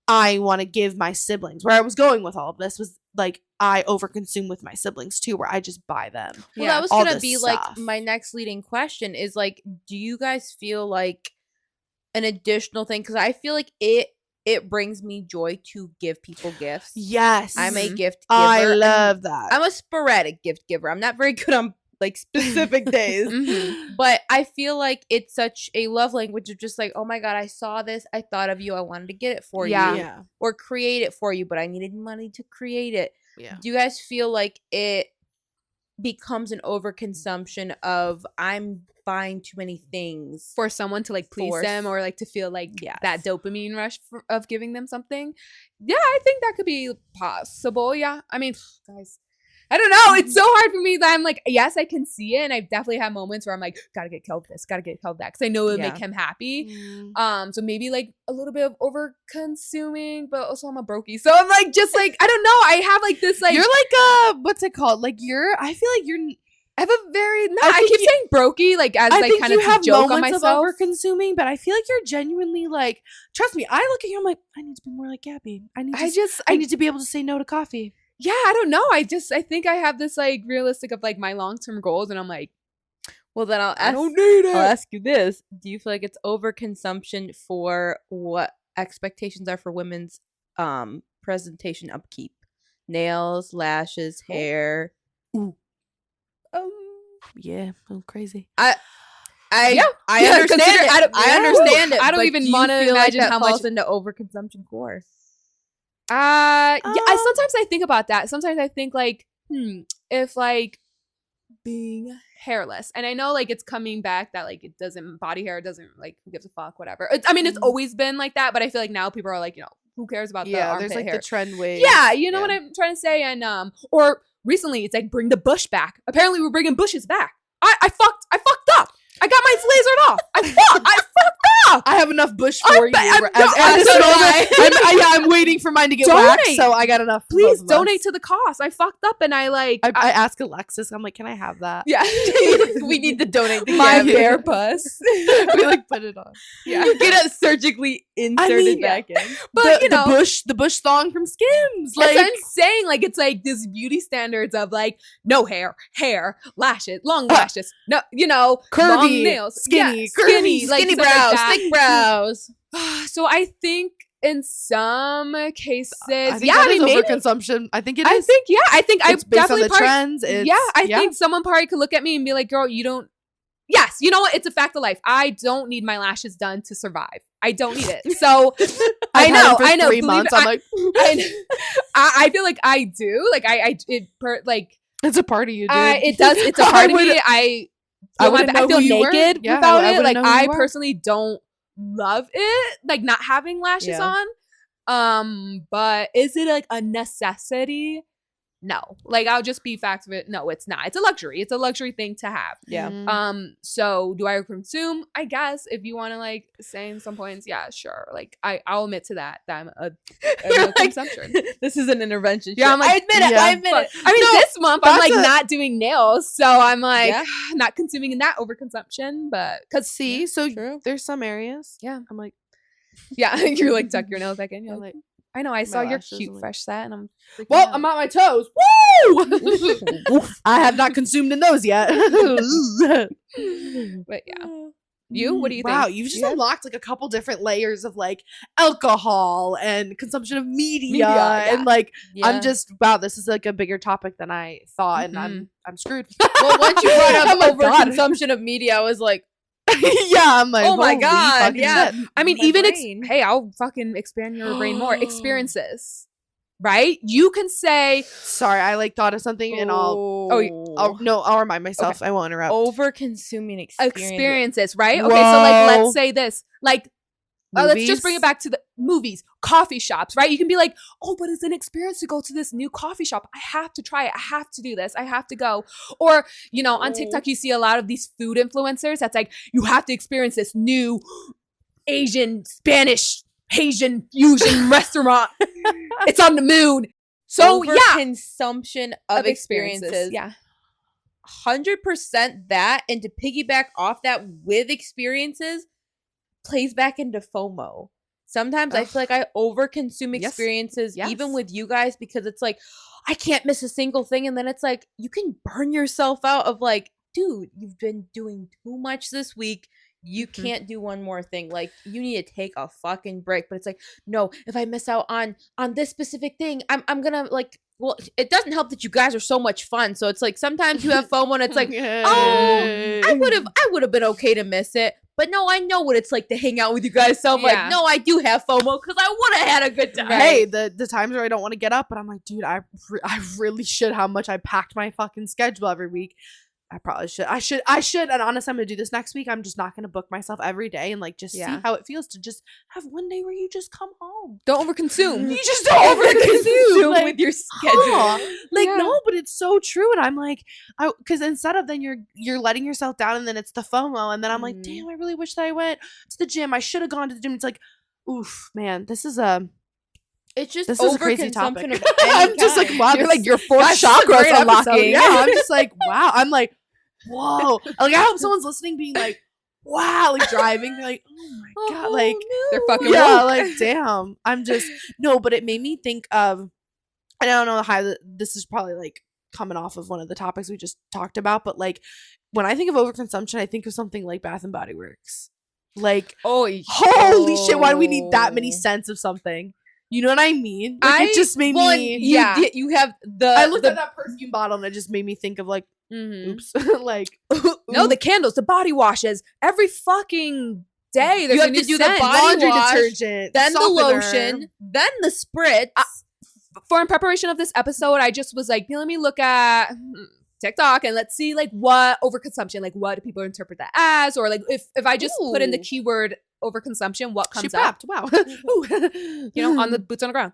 S4: I want to give my siblings, where I was going with all of this was like I overconsume with my siblings too, where I just buy them.
S2: Well, that was gonna be like my next leading question is like, do you guys feel like an additional thing? Because I feel like it brings me joy to give people gifts.
S4: Yes,
S2: I'm a gift giver.
S4: I love that.
S2: I'm a sporadic gift giver. I'm not very good on like specific days, but I feel like it's such a love language of just like, oh my god, I saw this, I thought of you, I wanted to get it for you, or create it for you, but I needed money to create it. Do you guys feel like it becomes an overconsumption of I'm buying too many things
S3: for someone to like please them, or like to feel like that dopamine rush of giving them something? Yeah, I think that could be possible. Yeah, I mean, guys, I don't know. It's so hard for me that I'm like, yes, I can see it. And I definitely have moments where I'm like, gotta get Kel this, gotta get Kel that. Because I know it would make him happy. So maybe like a little bit of over consuming, but also I'm a brokey. So I'm like, just like, I don't know. I have like this like.
S4: You're like, what's it called? Like I feel like you're.
S3: I have a very, I keep saying brokey, like as
S4: I
S3: like kind of
S4: have
S3: joke on
S4: moments
S3: myself.
S4: of over consuming, but I feel like you're genuinely like, trust me, I look at you, I'm like, I need to be more like Gabby. I need to be able to say no to coffee.
S3: Yeah, I don't know. I think I have this like realistic of like my long-term goals, and I'm like,
S2: well, then I don't
S3: need it.
S2: I'll ask you this: do you feel like it's overconsumption for what expectations are for women's presentation upkeep? Nails, lashes, hair.
S4: Ooh. Yeah, I'm crazy.
S2: I understand it. I understand it.
S3: I don't even want to imagine how much
S2: falls into overconsumption for.
S3: Yeah, sometimes I think about that. Sometimes I think like, if like being hairless, and I know like it's coming back that like it doesn't, body hair doesn't, like, who gives a fuck, whatever. It's always been like that, but I feel like now people are like, you know, who cares about the armpit
S4: there's like
S3: hair?
S4: the trend wave.
S3: Yeah, you know what I'm trying to say. And or recently it's like bring the bush back. Apparently we're bringing bushes back. I fucked up. I got mine lasered off. I fucked up.
S4: I have enough bush for you. I'm waiting for mine to get waxed, so I got enough.
S3: Please donate to the cause. I fucked up, and I
S4: ask Alexis. I'm like, can I have that?
S3: Yeah,
S2: we need to donate to
S3: my bare puss.
S4: We like put it on.
S2: Yeah, you get it surgically inserted back in.
S3: But
S4: the bush thong from Skims. Like,
S3: that's what I'm saying. Like, it's like this beauty standards of like no hair, lashes, long lashes, no, you know,
S4: curvy,
S3: long nails,
S4: skinny,
S3: skinny,
S2: skinny brows, thick brows.
S3: So I think in some cases,
S4: I think
S3: yeah,
S4: that
S3: I
S4: is
S3: mean, maybe.
S4: overconsumption. I think it
S3: I
S4: is.
S3: think, yeah, I think
S4: It's
S3: I
S4: based on
S3: definitely
S4: the trends.
S3: I think someone probably could look at me and be like, girl, you don't. Yes, you know what? It's a fact of life. I don't need my lashes done to survive. I don't need it. So I
S4: I've had them
S3: know,
S4: for
S3: I know.
S4: 3
S3: believe
S4: months.
S3: it,
S4: I'm like,
S3: I feel like I do. Like like
S4: it's a part of you, dude.
S3: it does. It's a part of me. I
S4: wouldn't know
S3: feel
S4: who you were.
S3: naked
S4: Yeah,
S3: without
S4: I
S3: it.
S4: wouldn't
S3: Like
S4: know who
S3: I
S4: you were.
S3: personally don't love it. Like not having lashes
S2: Yeah.
S3: on. But is it like a necessity? No. Like I'll just be facts of it. No, it's not. It's a luxury. It's a luxury thing to have.
S2: Yeah.
S3: So do I consume? I guess if you want to like say in some points, yeah, sure. Like I'll admit to that I'm a
S2: You're like,
S3: consumption.
S2: this is an intervention.
S3: Yeah,
S2: shit.
S3: I'm like,
S2: I admit it.
S4: yeah.
S2: I admit it.
S3: I mean,
S4: No,
S3: this month I'm
S4: that's
S3: like
S4: a-
S3: not doing nails, so I'm like
S2: Yeah.
S3: not consuming in that overconsumption. But because
S4: See, so
S2: True.
S4: there's some areas.
S3: Yeah.
S4: I'm like,
S3: yeah, you're like tuck your nails back in. You're
S4: I'm
S3: like,
S4: like,
S3: I know I saw your
S4: lashes,
S3: cute
S4: I'm like-
S3: fresh set, and I'm freaking
S4: well,
S3: out.
S4: I'm on my toes. Woo! I have not consumed in those yet.
S3: But yeah, you. What do you
S4: Wow,
S3: think?
S4: you've just
S3: You have-
S4: unlocked like a couple different layers of like alcohol and consumption of media,
S3: Media, yeah.
S4: and like
S2: Yeah.
S4: I'm just wow, this is like a bigger topic than I thought, and
S3: Mm-hmm.
S4: I'm screwed.
S2: Well, once you brought
S4: Oh
S2: up
S4: my God.
S2: overconsumption of media, I was like,
S4: yeah, I'm like,
S2: oh my
S4: holy
S2: God,
S4: fucking
S2: yeah.
S4: shit.
S3: I mean,
S2: My
S3: even
S2: brain.
S3: hey, I'll fucking expand your brain more. Experiences, right? You can say,
S4: Sorry, I like thought of something, and I'll remind myself. I won't interrupt.
S2: over consuming
S3: experiences, right? Okay, so like
S4: Whoa.
S3: let's say this, like let's just bring it
S4: Movies?
S3: back to the movies, coffee shops, right? You can be like, oh, but it's an experience to go to this new coffee shop. I have to try it. I have to do this. I have to go. Or, you know, on TikTok, you see a lot of these food influencers that's like, you have to experience this new Asian, Spanish, Haitian fusion restaurant. It's on the moon. So yeah,
S2: consumption of experiences.
S3: Yeah.
S2: 100% that, and to piggyback off that with experiences plays back into FOMO. Sometimes I feel like I overconsume
S3: Yes.
S2: experiences, even
S3: Yes.
S2: with you guys, because it's like I can't miss a single thing, and then it's like you can burn yourself out of like, dude, you've been doing too much this week. You can't do one more thing. Like you need to take a fucking break. But it's like, no, if I miss out on this specific thing, I'm gonna like. Well, it doesn't help that you guys are so much fun. So it's like sometimes you have FOMO, and it's like, oh, I would have been okay to miss it. But no, I know what it's like to hang out with you guys. So I'm
S3: Yeah.
S2: like, no, I do have FOMO because I would have had a good time.
S4: Hey, the times where I don't want to get up, but I'm like, dude, I really should. How much I packed my fucking schedule every week. I probably should. I should. And honestly, I'm gonna do this next week. I'm just not gonna book myself every day and like just see
S3: Yeah.
S4: how it feels to just have one day where you just come home.
S3: Don't overconsume.
S4: You just don't overconsume like,
S2: with your schedule.
S4: huh. Like
S3: Yeah.
S4: no, but it's so true. And I'm like, because instead of then you're letting yourself down, and then it's the FOMO, and then I'm like,
S2: Mhm.
S4: damn, I really wish that I went to the gym. I should have gone to the gym. It's like, oof, man, this is
S2: It's just
S4: this is a crazy topic.
S2: overconsumption of any
S4: I'm just like,
S2: kind.
S4: wow,
S3: You're
S4: this-
S3: like your fourth
S4: that's just a
S3: chakra is
S4: great episode.
S3: unlocking.
S4: Yeah, I'm just like, wow. I'm like, whoa. Like, I hope someone's listening, being like, wow, like driving. They're like, oh my god, like,
S3: They're fucking
S4: yeah,
S3: woke.
S4: like, damn. I'm just no, but it made me think of, and I don't know how this is probably like coming off of one of the topics we just talked about, but like when I think of overconsumption, I think of something like Bath and Body Works. Like, holy shit, why do we need that many scents of something? You know what I mean? Like, it just made
S2: Well,
S4: me.
S2: you have the.
S4: I looked
S2: the,
S4: at that perfume bottle and it just made me think of like,
S3: Mhm.
S4: oops, like
S3: No, the candles, the body washes, every fucking day. There's
S2: You
S3: a
S2: have
S3: new
S2: to do the
S3: scent.
S2: body
S4: laundry
S2: wash,
S4: detergent,
S2: then the
S4: softener.
S2: lotion, then the spritz.
S3: For in preparation of this episode, I just was like, let me look at TikTok and let's see like what overconsumption, like what do people interpret that as, or like if I just put in the
S2: Ooh.
S3: keyword overconsumption, what
S4: She
S3: comes up?
S4: prepped. Wow. Ooh.
S3: You know, on the boots on the ground.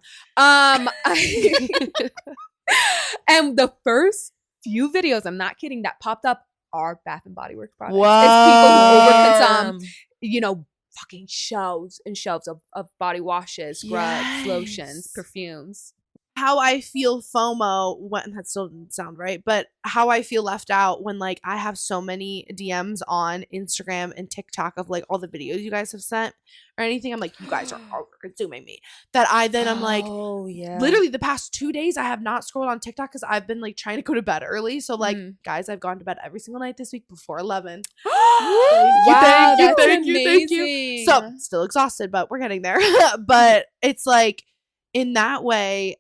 S3: And the first few videos, I'm not kidding, that popped up are Bath and Body Works products. It's people who overconsume, you know, fucking shelves and shelves of body washes, scrubs, lotions,
S4: Yes.
S3: perfumes.
S4: how I feel FOMO when that still didn't sound right, but how I feel left out when like I have so many DMs on Instagram and TikTok of like all the videos you guys have sent or anything. I'm like, you guys are over consuming me. That I'm like,
S2: oh yeah,
S4: literally the past 2 days I have not scrolled on TikTok because I've been like trying to go to bed early. So like, guys, I've gone to bed every single night this week before 11.
S3: Wow,
S4: Thank
S3: that's
S4: you. So still exhausted, but we're getting there. But it's like in that way,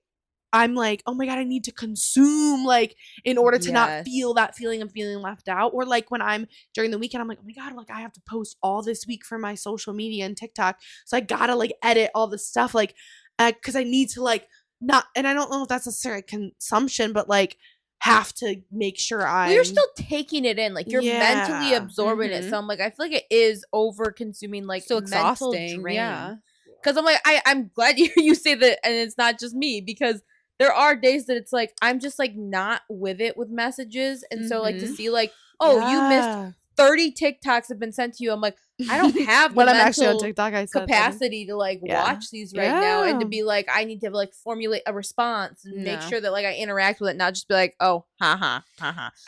S4: I'm like, oh my God, I need to consume like in order to not feel that feeling of feeling left out. Or like when I'm during the weekend, I'm like, oh my God, like I have to post all this week for my social media and TikTok. So I gotta like edit all this stuff like because I need to like not, and I don't know if that's necessarily consumption, but like have to make sure
S2: well, you're still taking it in, like you're mentally absorbing it. So I'm like, I feel like it is over consuming, like
S3: so
S2: mental
S3: exhausting.
S2: drain.
S3: Yeah,
S2: because I'm like, I'm glad you say that, and it's not just me, because there are days that it's like I'm just like not with it with messages, and so like to see like, oh, you missed 30 TikToks have been sent to you. I'm like, I don't have the
S4: when I'm actually on
S2: mental
S4: TikTok, I
S2: capacity to like watch these right now, and to be like, I need to like formulate a response and make sure that like I interact with it, not just be like, oh, ha.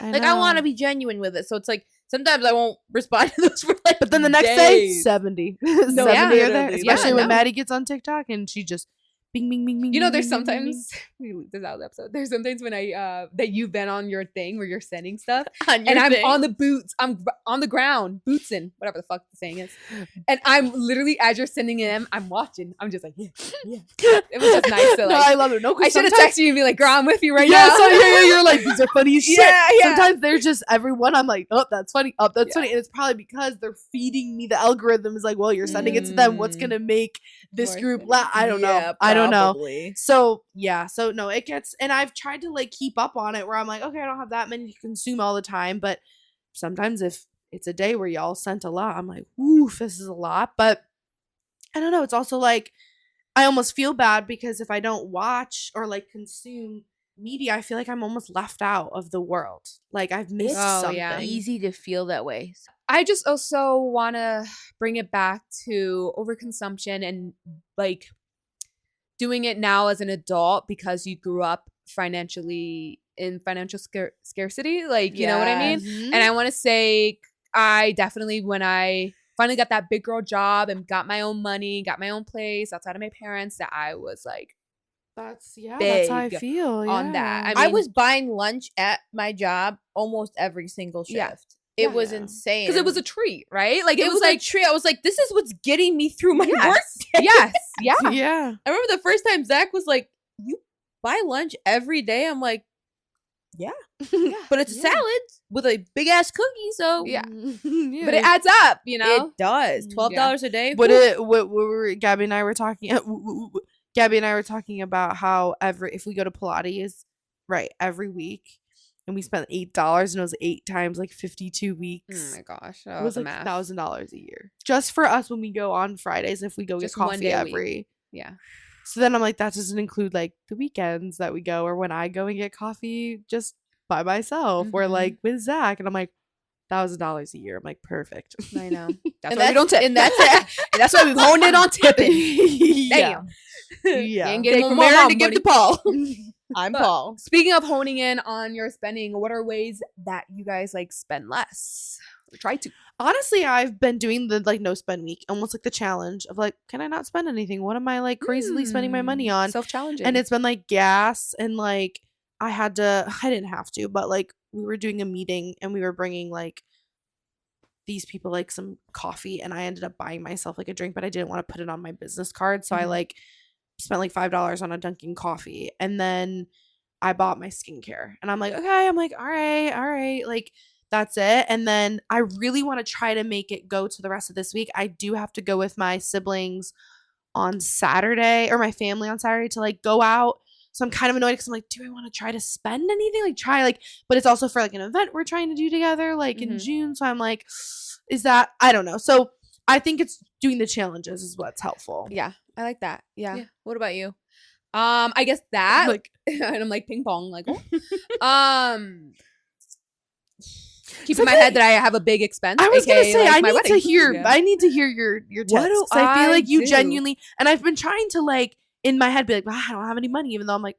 S2: Like I want to be genuine with it. So it's like sometimes I won't respond to those for like,
S4: but then the next day 70 are there, especially when Maddie gets on TikTok and she just bing bing bing bing.
S3: You know,
S4: bing,
S3: there's
S4: bing,
S3: sometimes this out of the episode. There's sometimes when I that you've been on your thing where you're sending stuff,
S2: on
S3: and I'm on the boots. I'm on the ground, bootsin, whatever the fuck the saying is, and I'm literally as you're sending them, I'm watching. I'm just like, yeah. It was just nice to like.
S4: No, I love it. No,
S3: I should have texted you and be like, girl, I'm with you right
S4: yeah,
S3: now.
S4: so you're like, these are funny as shit.
S3: Yeah.
S4: Sometimes they're just everyone. I'm like, oh, that's funny. Oh, that's funny. And it's probably because they're feeding me the algorithm is like, well, you're sending it to them. What's gonna make this group laugh? I don't know. I don't know. So so no, it gets, and I've tried to like keep up on it where I'm like, okay, I don't have that many to consume all the time, but sometimes if it's a day where y'all sent a lot, I'm like, oof, this is a lot. But I don't know, it's also like I almost feel bad because if I don't watch or like consume media, I feel like I'm almost left out of the world. Like I've missed something.
S3: Yeah.
S2: Easy to feel that way.
S3: I just also want to bring it back to overconsumption and like doing it now as an adult because you grew up financially in financial scarcity. Like, you know what I mean?
S4: Mhm.
S3: And I want to say I definitely, when I finally got that big girl job and got my own money, got my own place outside of my parents, that I was like,
S4: that's how I
S3: big
S4: feel
S3: on that.
S2: I was buying lunch at my job almost every single shift.
S3: Yeah.
S2: It was insane.
S3: Because it was a treat, right? Like
S2: it was like a treat. I was like, this is what's getting me through my work day.
S3: Yes. Yeah.
S4: yeah.
S2: I remember the first time Zach was like, you buy lunch every day? I'm like, yeah. But it's a salad with a big ass cookie, so
S3: Yeah.
S4: Yeah.
S3: But it adds up, you know?
S2: it does. $12 a day.
S4: What
S2: Whew.
S4: what were Gabby and I were talking about how if we go to Pilates every week and we spent $8 and it was 8 times like 52
S3: Oh
S4: weeks.
S3: my gosh.
S4: It was like $1,000 a year just for us when we go on Fridays if we go
S3: Just
S4: get
S3: one
S4: coffee
S3: day a week.
S4: every.
S3: Yeah.
S4: So then I'm like, that doesn't include like the weekends that we go or when I go and get coffee just by myself or
S3: Mhm.
S4: like with Zach, and I'm like $1,000 a year. I'm like, perfect.
S3: I know. That's
S2: And
S3: why we don't tip.
S2: and that's
S3: And that's why we've honed in on tipping.
S4: yeah.
S3: Damn.
S4: Yeah.
S3: Ain't
S2: Take
S3: getting
S2: from
S3: more
S2: Aaron
S3: mom
S2: to give
S3: money.
S2: to Paul. I'm
S3: But-
S2: Paul.
S3: Speaking of honing in on your spending, what are ways that you guys like spend less? Or try to.
S4: Honestly, I've been doing the like no spend week, almost like the challenge of like, can I not spend anything? What am I like crazily spending my money on?
S3: Self-challenging.
S4: And it's been like gas and like I didn't have to, but like we were doing a meeting and we were bringing like these people like some coffee and I ended up buying myself like a drink, but I didn't want to put it on my business card. So I
S3: Mhm.
S4: like spent like $5 on a Dunkin' coffee and then I bought my skincare and I'm like, okay, I'm like, all right. Like that's it. And then I really want to try to make it go to the rest of this week. I do have to go with my siblings on Saturday or my family on Saturday to like go out. So I'm kind of annoyed because I'm like, do I want to try to spend anything? But it's also for like an event we're trying to do together like in
S3: Mhm.
S4: June. So I'm like, is that, I don't know. So I think it's doing the challenges is what's helpful.
S3: Yeah, I like that. Yeah.
S2: What about you?
S3: I guess that
S4: Like,
S3: and I'm like ping pong, like keep in my head that I have a big expense.
S4: I was gonna
S3: aka,
S4: say
S3: like,
S4: I
S3: my
S4: need to
S3: wedding.
S4: hear
S3: Yeah.
S4: I need to hear your tips.
S3: What do
S4: 'cause I feel
S3: I
S4: like you
S3: do?
S4: genuinely, and I've been trying to like in my head be like, wow, I don't have any money, even though I'm like,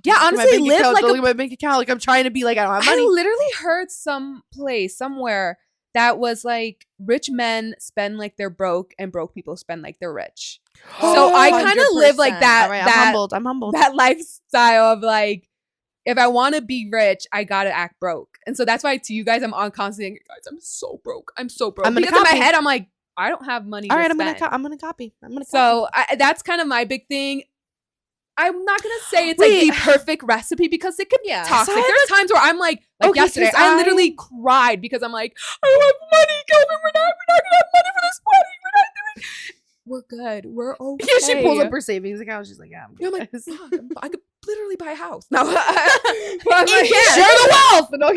S3: Yeah,
S4: Look at my
S3: honestly,
S4: bank
S3: live
S4: account,
S3: like
S4: don't
S3: a
S4: look at my bank account. Like I'm trying to be like I don't have
S3: I
S4: money.
S3: literally heard somewhere that was like rich men spend like they're broke and broke people spend like they're rich. So I kind of live like
S2: 100%.
S3: that.
S4: All right,
S3: that
S4: I'm humbled.
S3: that lifestyle of like, if I want to be rich, I gotta act broke. And so that's why to you guys, I'm on constantly, guys, I'm so broke. I'm so broke.
S4: I'm gonna
S3: Because in my
S4: copy.
S3: head, I'm like, I don't have money.
S4: All
S3: to
S4: right,
S3: spend.
S4: I'm gonna copy.
S3: So that's kind of my big thing. I'm not gonna say it's
S4: Wait.
S3: like the perfect recipe because it could be
S2: Yeah.
S3: toxic.
S4: So I
S3: There's times where I'm like
S4: Okay,
S3: yesterday,
S4: 'cause
S3: I
S4: I-
S3: literally cried because I'm like, I don't have money, Kelvin. We're not gonna have money for this wedding. We're not doing. We're good. We're okay.
S4: Yeah, she pulls up her savings account. She's like, yeah, I'm
S3: I'm
S4: good.
S3: like, fuck, I could literally buy a house. No, but I'm like,
S4: Share the wealth. No,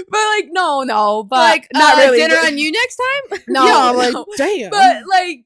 S3: but like, no, but
S2: like
S3: not really.
S2: dinner
S3: but-
S2: on you next time.
S3: No,
S4: yeah, I'm like,
S3: no.
S4: damn.
S3: But like,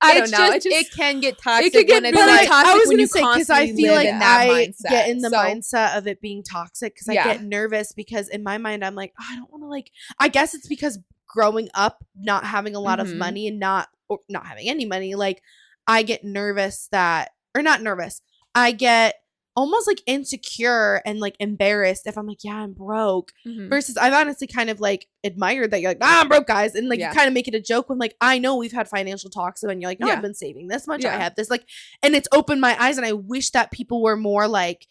S3: I don't
S2: It's
S3: know.
S2: just, it can get toxic.
S3: could get
S2: when it's
S3: really
S2: like,
S3: toxic
S4: I was
S3: when
S4: gonna
S3: you
S4: say because I
S3: constantly
S4: feel
S3: live
S4: like
S3: in that
S4: I
S3: mindset.
S4: get in the
S3: So-
S4: mindset of it being toxic because I
S3: Yeah.
S4: get nervous because in my mind I'm like, I don't want to like. I guess it's because growing up not having a lot of
S3: Mhm.
S4: money and not having any money, like I get nervous that or not nervous. I get almost like insecure and like embarrassed if I'm like, yeah, I'm broke.
S3: Mhm.
S4: Versus I've honestly kind of like admired that you're like, I'm broke, guys. And like
S3: Yeah.
S4: you kind of make it a joke when like I know we've had financial talks and you're like, no,
S3: Yeah.
S4: I've been saving this much.
S3: Yeah.
S4: I have this like and it's opened my eyes and I wish that people were more like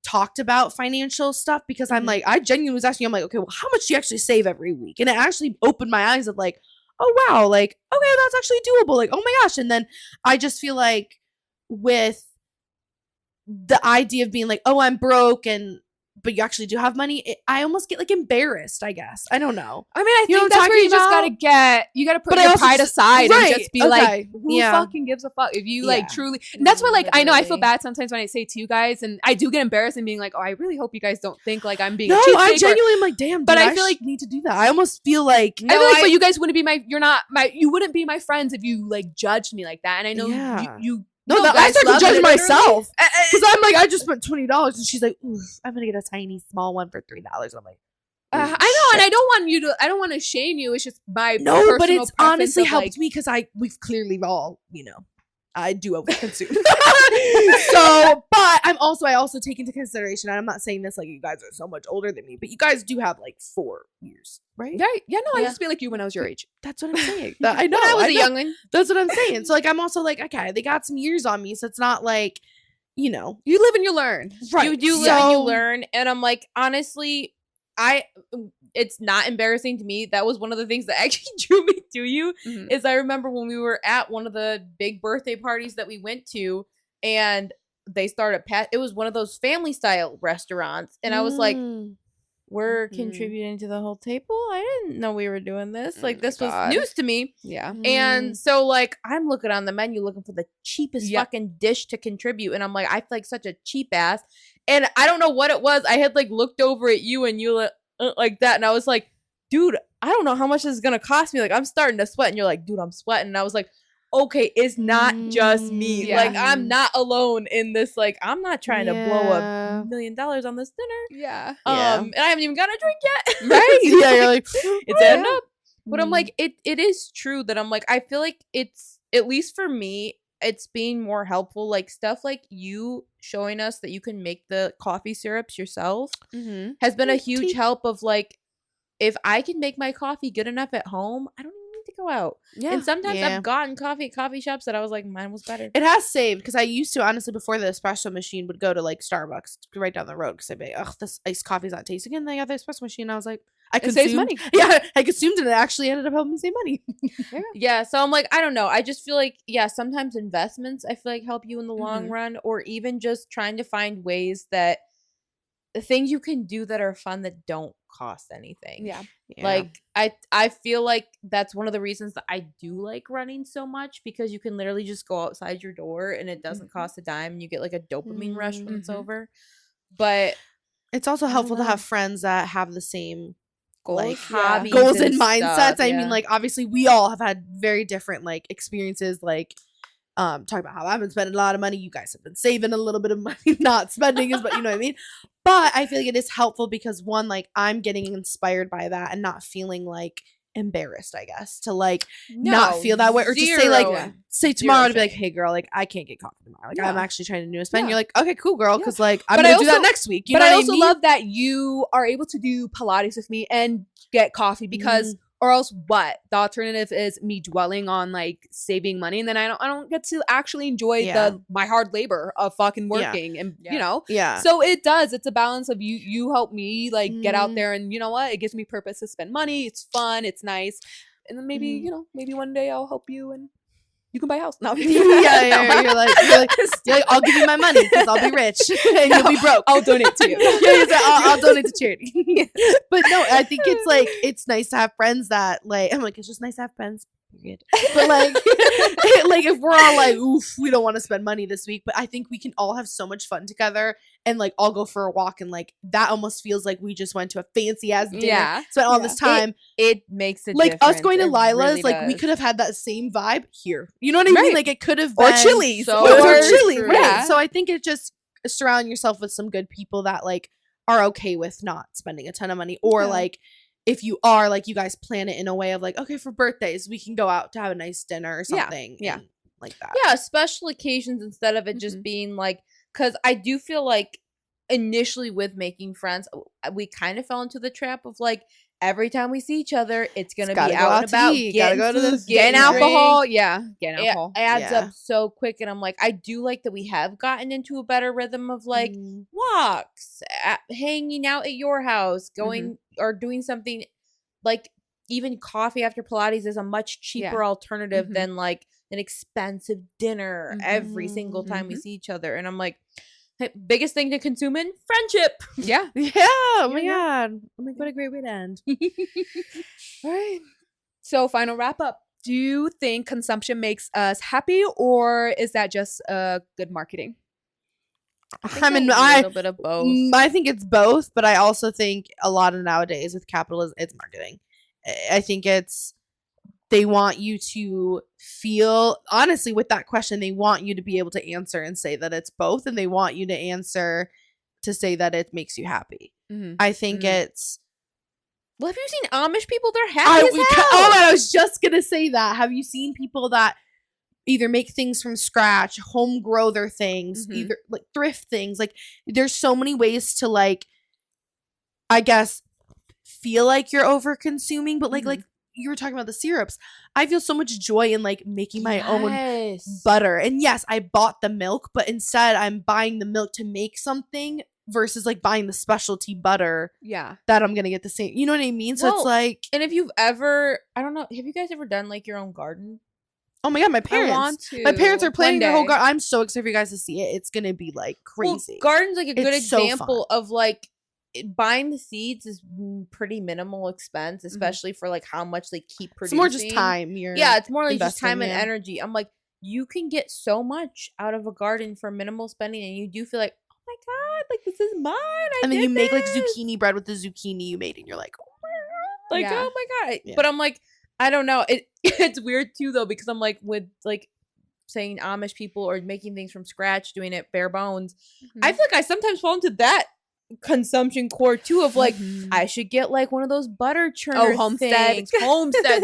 S4: talked about financial stuff because I'm
S3: Mhm.
S4: like, I genuinely was asking, I'm like, okay, well, how much do you actually save every week? And it actually opened my eyes of like, oh wow, like, okay, that's actually doable. Like, oh my gosh. And then I just feel like with the idea of being like, oh, I'm broke and but you actually do have money, I almost get like embarrassed, I guess. I don't know.
S3: I mean, I
S4: You know
S3: think
S4: what I'm
S3: that's where you
S4: talking
S3: just
S4: about?
S3: you gotta put
S4: But I
S3: your
S4: also
S3: pride
S4: just-
S3: aside and
S4: right,
S3: just be
S4: okay,
S3: like, who
S4: yeah.
S3: fucking gives a fuck? If you
S4: Yeah.
S3: like truly, and that's why like I know I feel
S2: Literally.
S3: bad sometimes when I say to you guys, and I do get embarrassed and being like, oh, I really hope you guys don't think like I'm being
S4: No,
S3: a cheapskate.
S4: I
S3: or-
S4: genuinely am like, damn,
S3: but
S4: dude,
S3: I feel like-
S4: need to do that. I almost feel like
S3: I feel like, but you guys wouldn't be you wouldn't be my friends if you like judged me like that. And I know
S4: Yeah.
S3: you
S4: no,
S3: no,
S4: that, I
S3: guys
S4: start to
S3: love
S4: judge
S3: it.
S4: myself because I'm like, I just spent $20 and she's like, oof, I'm gonna get a tiny small one for $3. I'm like,
S3: I know, and I don't want to shame you. It's just my
S4: no,
S3: personal
S4: but it's
S3: preference
S4: honestly
S3: of,
S4: helped
S3: like,
S4: me because we've clearly all, I do overconsume. So, but I also take into consideration, and I'm not saying this like you guys are so much older than me, but you guys do have like 4 years, right?
S3: Yeah, no, I
S2: Yeah.
S3: just feel like you when I was your age.
S4: That's what I'm saying. I know.
S2: When I was a
S4: know.
S2: youngin'.
S4: That's what I'm saying. So like, I'm also like, okay, they got some years on me, so it's not like,
S3: You live and you learn.
S2: You do live and you learn, and I'm like, honestly, it's not embarrassing to me. That was one of the things that actually drew me to you.
S3: Mhm.
S2: Is I remember when we were at one of the big birthday parties that we went to, and they started it was one of those family style restaurants, and I was like,
S4: Mm.
S2: we're
S3: Mhm.
S2: contributing to the whole table. I didn't know we were doing this.
S3: Oh
S2: Like
S3: my
S2: this was
S3: God.
S2: news to me.
S3: Yeah.
S2: And so like I'm looking on the menu looking for the cheapest
S3: Yep.
S2: fucking dish to contribute, and I'm like, I feel like such a cheap ass. And I don't know what it was. I had like looked over at you and you like that, and I was like, dude, I don't know how much this is gonna cost me. Like I'm starting to sweat, and you're like, dude, I'm sweating. And I was like, okay, it's not just me.
S3: Yeah.
S2: Like I'm not alone in this. Like I'm not trying to blow
S4: Yeah.
S2: $1 million on this dinner.
S3: Yeah.
S4: Yeah.
S2: And I haven't even got a drink yet.
S4: Right? Yeah, you're like,
S2: It's adding up. But I'm
S4: Mm.
S2: like, it is true that I'm like, I feel like it's, at least for me, it's being more helpful. Like stuff like you showing us that you can make the coffee syrups yourself
S3: Mm-hmm.
S2: has been a
S4: Nice
S2: huge
S4: tea.
S2: help of like, if I can make my coffee good enough at home, I don't even need to go out.
S3: Yeah.
S2: And sometimes
S4: Yeah.
S2: I've gotten coffee at coffee shops that I was like, mine was better.
S4: It has saved because I used to honestly before the espresso machine would go to like Starbucks right down the road because I'd be ugh, this iced coffee's not tasting good. And they got the espresso machine. And I was like, I
S3: It saves
S4: consumed
S3: money.
S4: Yeah, I consumed it and it actually ended up helping me save money.
S2: Yeah, so I'm like, I don't know. I just feel like, yeah, sometimes investments I feel like help you in the long
S3: Mhm.
S2: run, or even just trying to find ways that the things you can do that are fun that don't cost anything.
S3: Yeah.
S2: Like I feel like that's one of the reasons that I do like running so much, because you can literally just go outside your door and it doesn't cost a dime and you get like a dopamine rush when it's
S3: Mhm.
S2: over. But
S4: it's also
S2: I
S4: helpful to
S2: don't
S4: have
S2: know.
S4: friends that have the same like
S2: hobbies
S4: goals and
S2: and
S4: mindsets.
S2: stuff,
S4: I mean,
S2: yeah.
S4: like obviously we all have had very different like experiences. Like, talk about how I've been spending a lot of money. You guys have been saving a little bit of money, not spending as, but you know what I mean. But I feel like it is helpful because one, like I'm getting inspired by that and not feeling like embarrassed, I guess, to like not feel that way, or just say
S2: zero.
S4: like say tomorrow to be like,
S2: shame.
S4: hey girl, like I can't get coffee tomorrow, like I'm
S3: Yeah.
S4: actually trying to do a spend.
S3: Yeah.
S4: You're like, okay, cool girl,
S3: Yeah.
S4: because like I'm
S3: But
S4: gonna
S3: I
S4: do that
S3: also-
S4: next week. You
S3: but
S4: know
S3: I
S4: what
S3: also
S4: mean?
S3: love that you are able to do Pilates with me and get coffee because, or else what? The alternative is me dwelling on like saving money, and then I don't get to actually enjoy
S4: Yeah.
S3: my hard labor of fucking
S4: Yeah.
S3: working, and
S2: Yeah.
S3: you know.
S4: Yeah.
S3: So it's a balance of you help me like get out
S4: Mm.
S3: there, and you know what? It gives me purpose to spend money. It's fun. It's nice, and then maybe
S4: Mhm.
S3: you know maybe one day I'll help you and you can buy a house. No,
S4: yeah, you're like, I'll give you my money because I'll be rich and you'll be broke.
S3: I'll donate to you.
S4: Yeah, he's like, I'll donate to charity. But no, I think it's like it's nice to have friends that like I'm like it's just nice to have friends. Period. But like, like if we're all like, oof, we don't want to spend money this week, but I think we can all have so much fun together and like all go for a walk and like that almost feels like we just went to a fancy ass dinner,
S3: Yeah.
S4: spent all
S3: Yeah.
S4: this time.
S2: It makes it
S4: Like us going to
S2: It
S4: Lila's,
S2: really
S4: like we
S2: does.
S4: could have had that same vibe here. You know what I mean?
S3: Right.
S4: Like it could have
S3: Or
S4: been
S3: Chili's.
S2: so
S4: or
S2: true.
S4: Chili, right?
S3: Yeah.
S4: So I think it just surround yourself with some good people that like are okay with not spending a ton of money, or
S3: Yeah.
S4: like if you are like you guys plan it in a way of like, okay, for birthdays we can go out to have a nice dinner or
S3: Yeah,
S4: something,
S3: yeah.
S4: and like that.
S2: Yeah, special occasions instead of it just
S3: Mhm.
S2: being like, because I do feel like initially with making friends, we kind of fell into the trap of like every time we see each other, it's gonna
S4: gotta
S2: be
S4: go
S2: out
S4: out
S2: and
S4: to
S2: about,
S4: eat, gotta
S2: getting
S4: go to
S2: food,
S4: this,
S3: Getting
S4: Yeah.
S3: alcohol. Yeah. Getting
S2: It
S3: alcohol.
S2: adds
S4: Yeah.
S2: up so quick, and I'm like, I do like that we have gotten into a better rhythm of like
S4: Mm.
S2: walks, hanging out at your house, going or doing something like even coffee after Pilates is a much cheaper alternative
S3: Mhm.
S2: than like an expensive dinner every single time we
S3: Mhm.
S2: see each other. And I'm like, hey, biggest thing to consume in friendship.
S3: Yeah.
S4: Yeah, oh my
S3: Yeah.
S4: god. Oh my god, what a great way to end.
S3: All right. So, final wrap up. Do you think consumption makes us happy, or is that just good marketing?
S4: I mean,
S2: a little bit of both.
S4: I think it's both, but I also think a lot of nowadays with capitalism, it's marketing. I think it's they want you to feel honestly with that question. They want you to be able to answer and say that it's both, and they want you to answer to say that it makes you happy.
S3: Mm-hmm.
S4: I think it's.
S2: Well, have you seen Amish people? They're happy as hell.
S4: Oh, I was just gonna say that. Have you seen people that either make things from scratch, home grow their things,
S3: Mhm.
S4: either like thrift things? Like, there's so many ways to like, I guess, feel like you're over consuming, but like
S3: Mhm.
S4: like you were talking about the syrups. I feel so much joy in like making my own
S2: Yes.
S4: butter. And yes, I bought the milk, but instead I'm buying the milk to make something versus like buying the specialty butter
S3: Yeah.
S4: that I'm gonna get the same. You know what I mean? So it's
S2: Well,
S4: like,
S2: And if you've ever, I don't know, have you guys ever done like your own garden?
S4: oh my god, my
S3: I
S4: parents.
S3: want to.
S4: My parents are
S3: one
S4: planning their whole
S3: day.
S4: garden. I'm so excited for you guys to see it. It's gonna be like crazy.
S2: Well, garden's like a good
S4: It's so
S2: example of like buying the seeds is pretty minimal expense, especially for like how much they keep
S4: it's
S2: producing.
S4: more just time. You're
S2: Yeah, it's more like just
S4: investing
S2: time and
S4: in.
S2: energy. I'm like, you can get so much out of a garden for minimal spending, and you do feel like, oh my god, like this is mine.
S4: and then you
S2: did
S4: make like
S2: this."
S4: zucchini bread with the zucchini you made, and you're like, oh my god.
S2: Like,
S3: Yeah.
S2: oh my god.
S4: Yeah.
S2: But I'm like, I don't know. It's weird too though, because I'm like with like saying Amish people or making things from scratch, doing it bare bones. I feel like I sometimes fall into that consumption core too of like I should get like one of those butter churner
S3: Homestead.
S2: things. Homestead.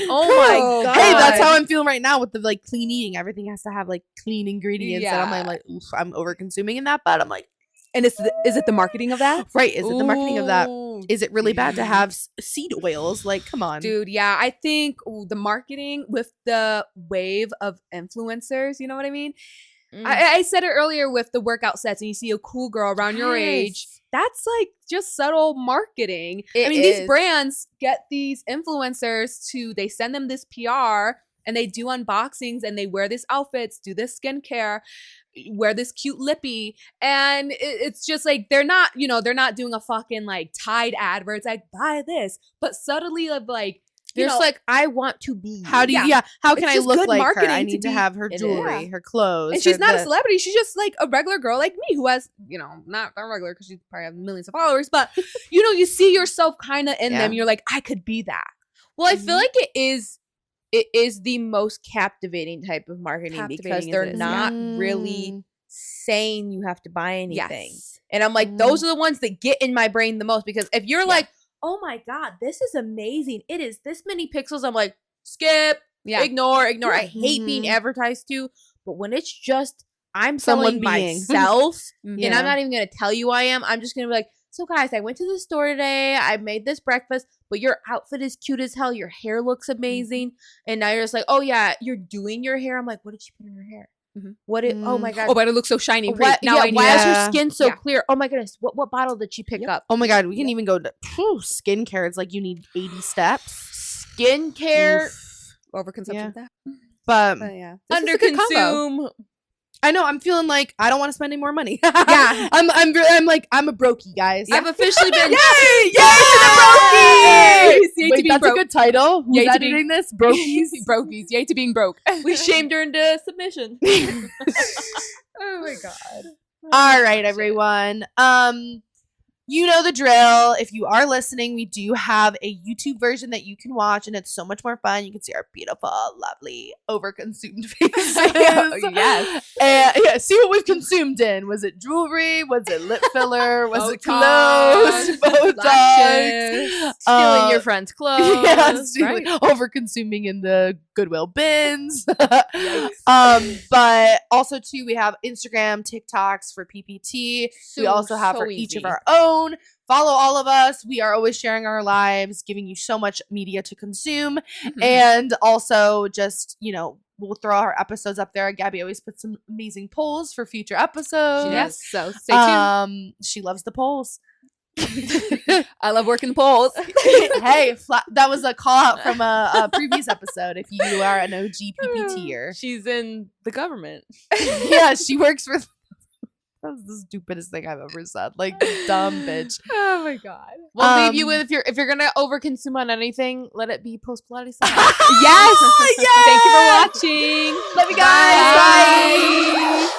S2: Oh my
S3: Oh,
S2: god.
S4: Hey, that's how I'm feeling right now with the like clean eating. Everything has to have like clean ingredients, and I'm
S3: Yeah.
S4: like, oof, I'm over consuming in that. But I'm like,
S3: And is it the marketing of that?
S4: right? Is it the marketing of that?
S2: Ooh.
S4: Is it really bad to have seed oils? Like, come on,
S3: Dude, yeah, I think the marketing with the wave of influencers, you know what I mean?
S2: Mm.
S3: I said it earlier with the workout sets, and you see a cool girl around your age.
S2: Yes.
S3: That's like just subtle marketing.
S2: It
S3: I mean,
S2: is.
S3: these brands get these influencers they send them this PR, and they do unboxings, and they wear these outfits, do this skincare, wear this cute lippy, and it's just like they're not doing a fucking like Tide ad where it's like buy this, but subtly of like
S2: They're just like, I want to be.
S4: how do you?
S3: Yeah.
S4: Yeah, how can
S3: It's
S4: I
S3: just
S4: look
S3: good
S4: like her?
S3: marketing
S4: I
S3: to
S4: need to
S3: be-
S4: have her
S2: It is.
S4: jewelry,
S3: Yeah.
S4: her clothes,
S3: and she's
S4: her
S3: not a
S4: this.
S3: celebrity. She's just like a regular girl like me who has, not regular because she probably has millions of followers, but you see yourself kind of in
S4: Yeah.
S3: them. You're like, I could be that.
S2: Well, I feel
S4: Mhm.
S2: like it is the most captivating type of marketing because
S3: Captivating
S2: they're
S3: as it is,
S2: not
S4: Mm.
S2: really saying you have to buy anything.
S3: Yes.
S2: And I'm like, those are the ones that get in my brain the most because if you're like, oh my God, this is amazing. It is this many pixels. I'm like, skip,
S3: Yeah.
S2: ignore. I hate being
S4: Mhm.
S2: advertised to. But when it's just, I'm
S4: Someone
S2: selling
S4: being.
S2: myself
S3: Mhm.
S2: and I'm not even going to tell you I am. I'm just going to be like, so guys, I went to the store today. I made this breakfast, but your outfit is cute as hell. Your hair looks amazing. And now you're just like, oh yeah, you're doing your hair. I'm like, what did she put in her hair?
S3: Mhm.
S2: What it, oh my God.
S3: Oh, but it looks so shiny and pretty.
S2: Why,
S3: Now I
S2: why is
S3: know.
S2: your skin so
S3: Yeah.
S2: clear? Oh my goodness. What bottle did she pick up?
S4: Oh my God, we can even go to skincare. It's like you need 80 steps.
S2: Skincare,
S4: Oof.
S3: Overconsumption
S4: Yeah.
S3: of that.
S4: But
S3: Yeah. This is a good combo.
S2: underconsume.
S4: I know I'm feeling like I don't want to spend any more money.
S3: Yeah.
S4: I'm like I'm a brokey, guys.
S2: I've officially been.
S4: Yay!
S3: Yay to
S4: Wait,
S3: being
S4: that's
S3: broke.
S4: a good title. Who's
S3: Yay to being-
S4: editing this? Brokies.
S3: Brokies. Yay to being broke.
S2: We shamed her into submission.
S3: Oh my god.
S4: All right, everyone. You know the drill. If you are listening, we do have a YouTube version that you can watch, and it's so much more fun. You can see our beautiful, lovely, overconsumed faces.
S3: Yes.
S4: And yeah, see what we've consumed in. Was it jewelry? Was it lip filler? Was it
S3: Botox,
S4: clothes? Botox.
S3: lashes,
S2: Stealing your friend's clothes.
S4: Yeah, stealing,
S3: right.
S4: over consuming in the Goodwill bins. But also too, we have Instagram, TikToks for PPT. We also have for each of our own. Follow all of us. We are always sharing our lives, giving you so much media to consume, and also just we'll throw our episodes up there. Gabby always puts some amazing polls for future episodes.
S3: Yes. So stay tuned.
S4: She loves the polls.
S3: I love working the polls.
S4: Hey, that was a call out from a previous episode. If you are an OG PPTer,
S2: She's in the government.
S4: yeah, she works for. That was the stupidest thing I've ever said. Like, dumb bitch.
S3: Oh my god.
S2: We'll leave you with if you're gonna overconsume on anything, let it be post Pilates.
S3: Yes.
S4: Yes!
S3: Thank you for watching.
S4: Love you guys. Bye.